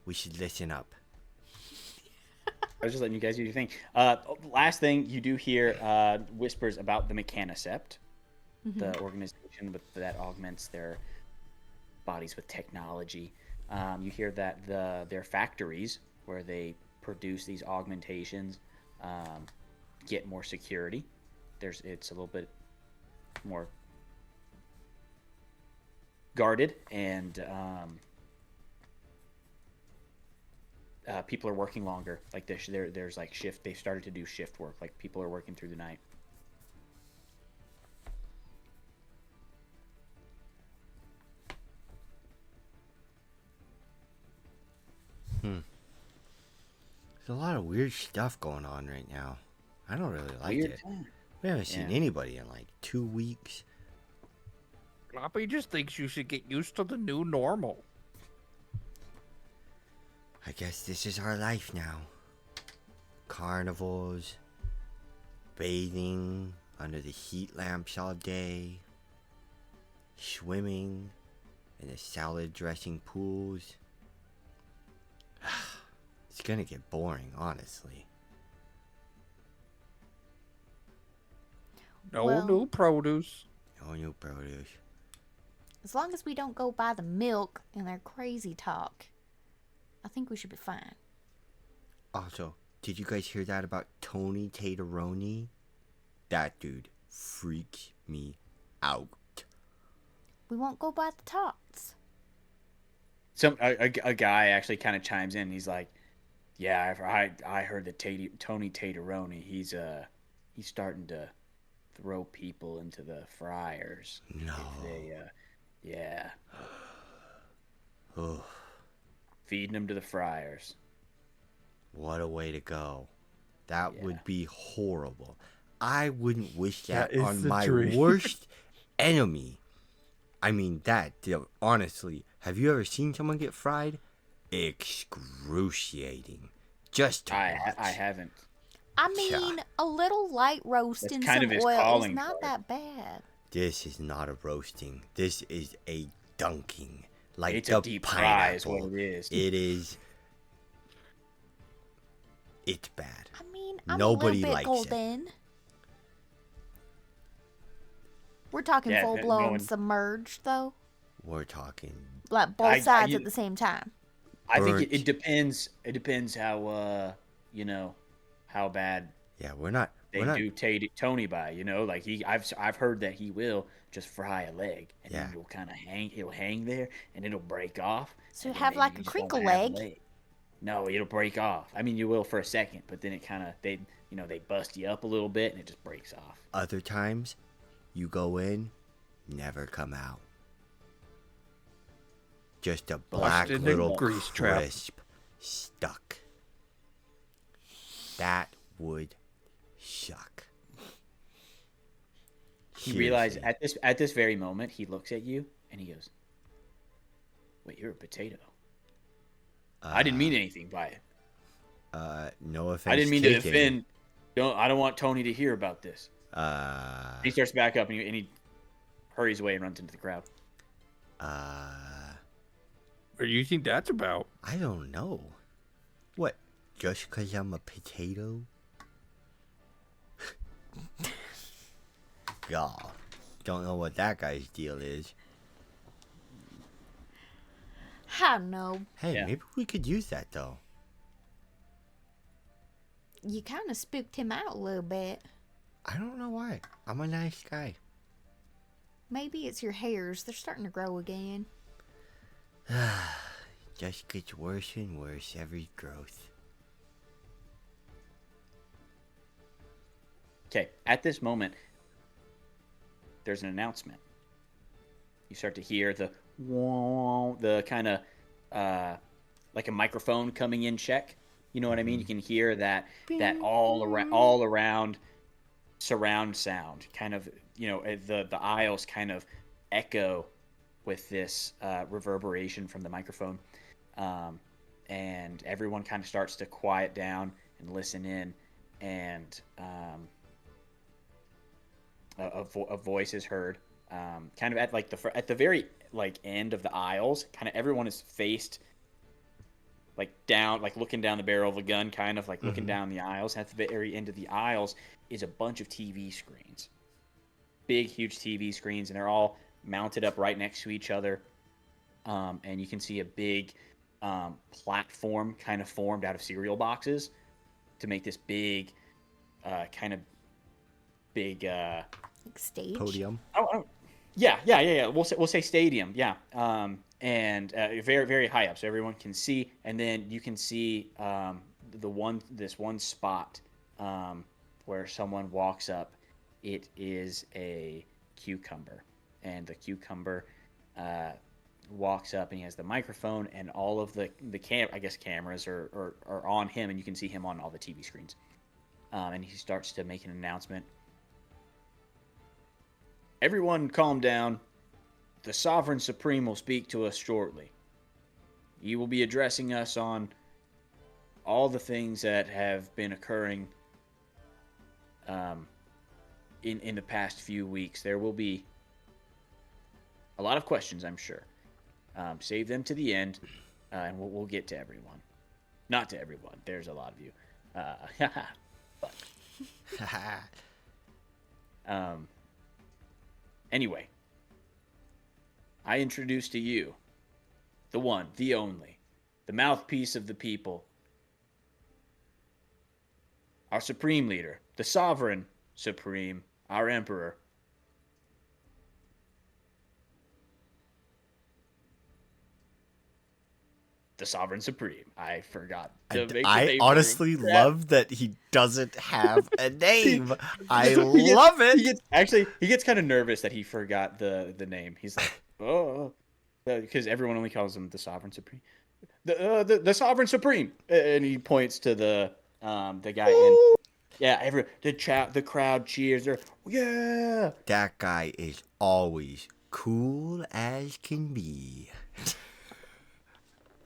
We should listen up. I was just letting you guys do your thing. Last thing, you do hear whispers about the Mechanicept, the organization that augments their bodies with technology. You hear that their factories where they produce these augmentations get more security. It's a little bit more guarded, and people are working longer. Like there's like shift. They started to do shift work. Like people are working through the night. There's a lot of weird stuff going on right now. I don't really like Weird it. time. We haven't seen Yeah. anybody in like 2 weeks. Gloppy just thinks you should get used to the new normal. I guess this is our life now. Carnivals, bathing under the heat lamps all day, swimming in the salad dressing pools. It's gonna get boring, honestly. No Well- new produce. No new produce. As long as we don't go by the milk and their crazy talk, I think we should be fine. Also, did you guys hear that about Tony Tateroni? That dude freaks me out. We won't go by the tots. A guy actually kind of chimes in. He's like, "Yeah, I heard that Tony Tateroni. He's starting to throw people into the fryers. No. If they yeah, Oh, feeding them to the fryers. what a way to go. That Yeah. would be horrible. I wouldn't wish that That is on the my dream. worst enemy. I mean, honestly, have you ever seen someone get fried? Excruciating. Just to watch. I haven't. I mean, a little light roast That's in kind some of his oil is calling not card. that bad. This is not a roasting. This is a dunking. Like It's the a deep fry is pineapple. what it is. It is. It's bad. I mean, I'm Nobody a little bit likes it. golden. We're talking Yeah, full no blown one- submerged though, We're talking. like both sides at the same time. I think Burnt. it depends. It depends how how bad Yeah, we're not. they We're not. do Tony by. Like I've heard that he will just fry a leg and Yeah. then it'll kind of hang. It'll hang there and it'll break off. So you and then have maybe like you a just won't crinkle have a leg. No, it'll break off. I mean, you will for a second, but then it kind of they bust you up a little bit and it just breaks off. Other times, you go in, never come out. Just a black in a little grease trap. crisp stuck. That would suck. He realized Seriously. at this very moment he looks at you and he goes, "Wait, you're a potato." I didn't mean anything by it. No offense. I didn't mean to taken. offend. I don't want Tony to hear about this. He starts back up and he hurries away and runs into the crowd. What do you think that's about? I don't know. What? Just 'cause I'm a potato? Y'all don't know what that guy's deal is. I don't know. Hey, Yeah. maybe we could use that though. You kind of spooked him out a little bit. I don't know why. I'm a nice guy. Maybe it's your hairs. They're starting to grow again. Just gets worse and worse every growth. Okay, at this moment, there's an announcement. You start to hear the kind of like a microphone coming in check. You know what I mean? You can hear that all around surround sound. Kind of, the aisles kind of echo with this reverberation from the microphone, and everyone kind of starts to quiet down and listen in, and a voice is heard, kind of at the very end of the aisles. Kind of everyone is faced down, looking down the barrel of a gun, kind of looking down the aisles. At the very end of the aisles is a bunch of TV screens, big, huge TV screens, and they're all mounted up right next to each other. And you can see a big platform kind of formed out of cereal boxes to make this big, Like stage. Podium. yeah. We'll say stadium. Yeah. And very, very high up, so everyone can see. And then you can see this one spot where someone walks up. It is a cucumber, and the cucumber walks up, and he has the microphone, and all of the cameras are on him, and you can see him on all the TV screens. And he starts to make an announcement. Everyone calm down. The Sovereign Supreme will speak to us shortly. He will be addressing us on all the things that have been occurring in the past few weeks. There will be a lot of questions, I'm sure. Save them to the end, and we'll get to everyone. Not to everyone. There's a lot of you. But anyway, I introduce to you the one, the only, the mouthpiece of the people, our supreme leader, the sovereign supreme, our emperor. The sovereign supreme. I forgot to make the I name honestly for him. love that he doesn't have a name. I He love He it. gets kind of nervous that he forgot the name. He's like, oh, because everyone only calls him the sovereign supreme. The sovereign supreme, and he points to the guy, and yeah, the crowd cheers. They're, yeah. That guy is always cool as can be.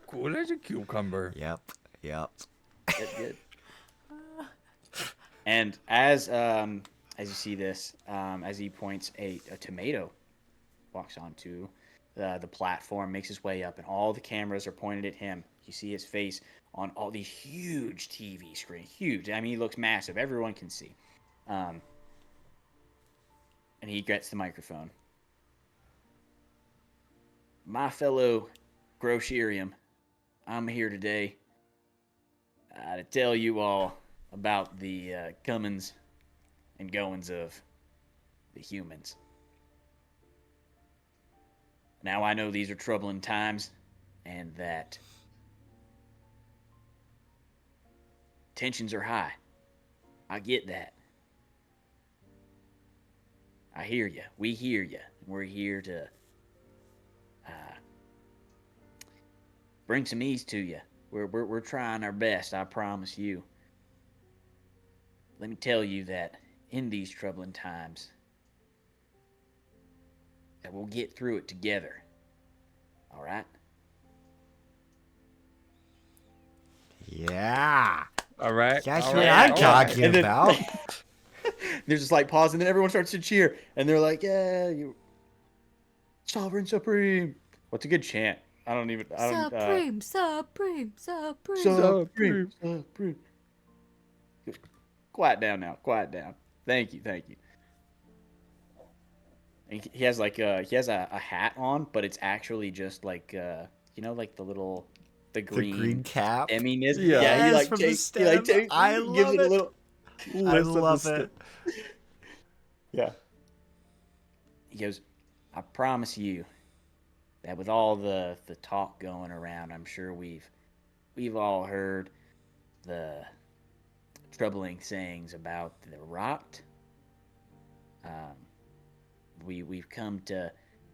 Cool as a cucumber. Yep. Good. And as you see this, as he points, a tomato walks onto the platform, makes his way up, and all the cameras are pointed at him. You see his face on all these huge TV screens, huge. I mean, he looks massive. Everyone can see. And he gets the microphone. My fellow Grocerium, I'm here today to tell you all about the comings and goings of the humans. Now I know these are troubling times, and that tensions are high. I get that. I hear you. We hear you. We're here to bring some ease to you. We're trying our best, I promise you. Let me tell you that in these troubling times, that we'll get through it together. All right? Yeah. All right. That's all what right, I'm all talking And then- about. There's just like pause, and then everyone starts to cheer, and they're like, "Yeah, you, Sovereign Supreme." What's a good chant? I don't. Supreme. Supreme. Quiet down now. Quiet down. Thank you. And he has like a hat on, but it's actually just like like the little The green green cap. stemminess. Yeah. Yeah, he Yes, like from the takes he like stem. takes I he gives love it a it. little. I love it. Yeah. He goes, I promise you that with all the talk going around, I'm sure we've all heard the troubling sayings about the rot. We've come to,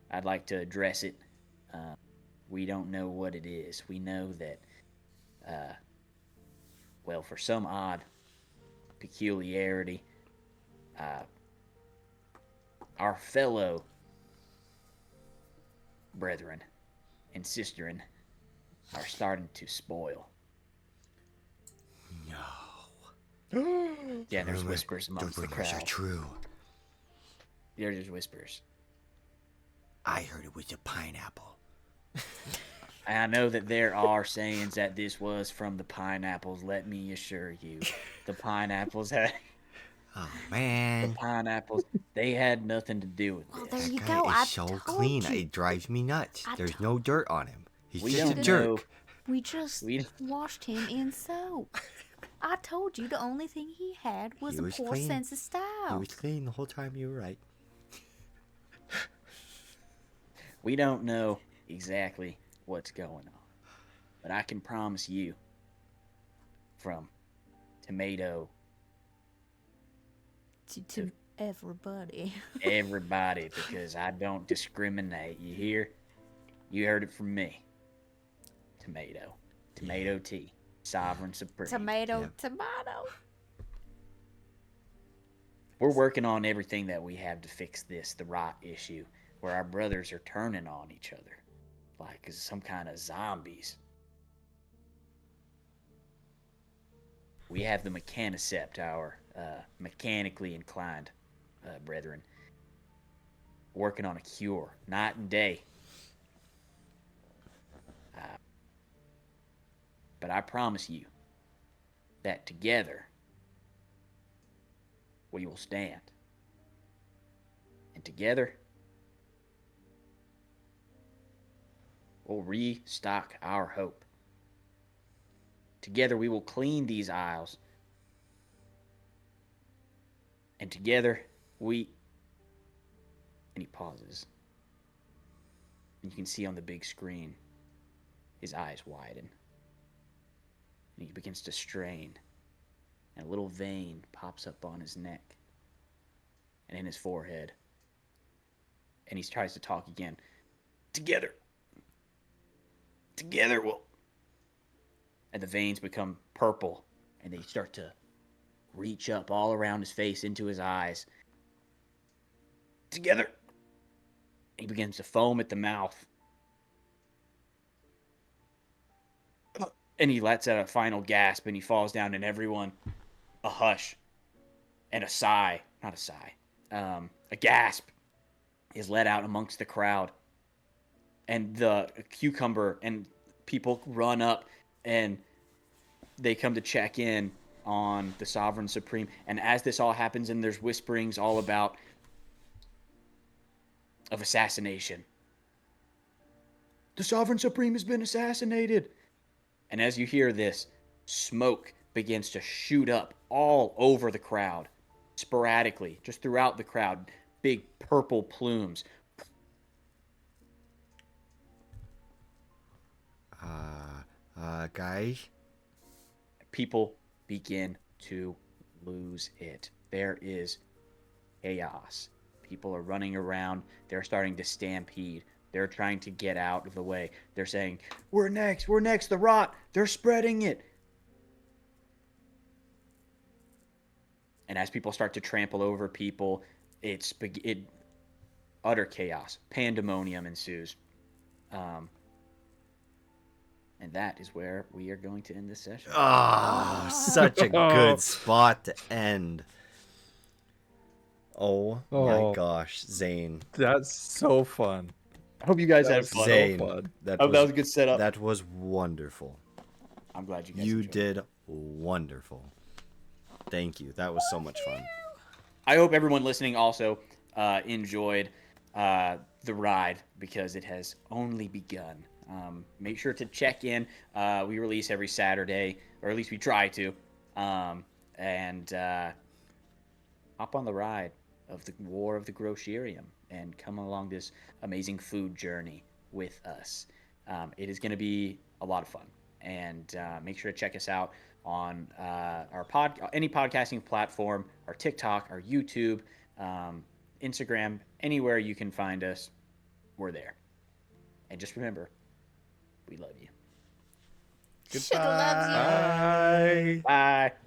I'd like to address it. We don't know what it is. We know that, well, for some odd peculiarity, our fellow brethren and sisterin are starting to spoil. Yeah, there's whispers amongst The the rumors are crowd. true. There's whispers. I heard it was a pineapple. I know that there are sayings that this was from the pineapples. Let me assure you, the pineapples had Oh man. they had nothing to do with Oh, this. there That you guy go. is I so told clean. you. It drives me nuts. I There's told- no dirt on him. He's We just a don't jerk. know. We just We- washed him in soap. I told you the only thing he had was He a was poor clean. sense of He style. was clean the whole time. You were right. We don't know exactly what's going on, but I can promise you, from tomato To everybody. everybody, because I don't discriminate. You hear? You heard it from me. Tomato tea, Sovereign Supreme. Tomato. We're working on everything that we have to fix the rot issue, where our brothers are turning on each other, like as some kind of zombies. We have the mechanicept, our mechanically inclined brethren, working on a cure, night and day. But I promise you that together we will stand. And together we'll restock our hope. Together we will clean these aisles And together, we... And he pauses. And you can see on the big screen, his eyes widen. And he begins to strain. And a little vein pops up on his neck and in his forehead. And he tries to talk again. Together. Together we'll... And the veins become purple. And they start to reach up all around his face into his eyes. Together. He begins to foam at the mouth. And he lets out a final gasp and he falls down, and everyone, a hush and a sigh, not a sigh, a gasp is let out amongst the crowd. And the cucumber and people run up and they come to check in on the Sovereign Supreme. And as this all happens, and there's whisperings all about of assassination. The Sovereign Supreme has been assassinated. And as you hear this, smoke begins to shoot up all over the crowd, sporadically, just throughout the crowd. Big purple plumes. Guys? People begin to lose it. There is chaos. People are running around. They're starting to stampede. They're trying to get out of the way. They're saying, we're next, the rot. They're spreading it. And as people start to trample over people, utter chaos. Pandemonium ensues. And that is where we are going to end this session. Oh, such a good spot to end. Oh my gosh, Zane. That's so fun. I hope you guys had fun. Zane, fun. that That was a good setup. That was wonderful. I'm glad you guys You enjoyed it. did wonderful. Thank you. That was so much fun. I hope everyone listening also enjoyed the ride, because it has only begun. Make sure to check in. We release every Saturday, or at least we try to. And hop on the ride of the War of the Grocerium and come along this amazing food journey with us. It is going to be a lot of fun. And make sure to check us out on any podcasting platform, our TikTok, our YouTube, Instagram, anywhere you can find us, we're there. And just remember, we love you. Sugar loves you. Bye. Bye.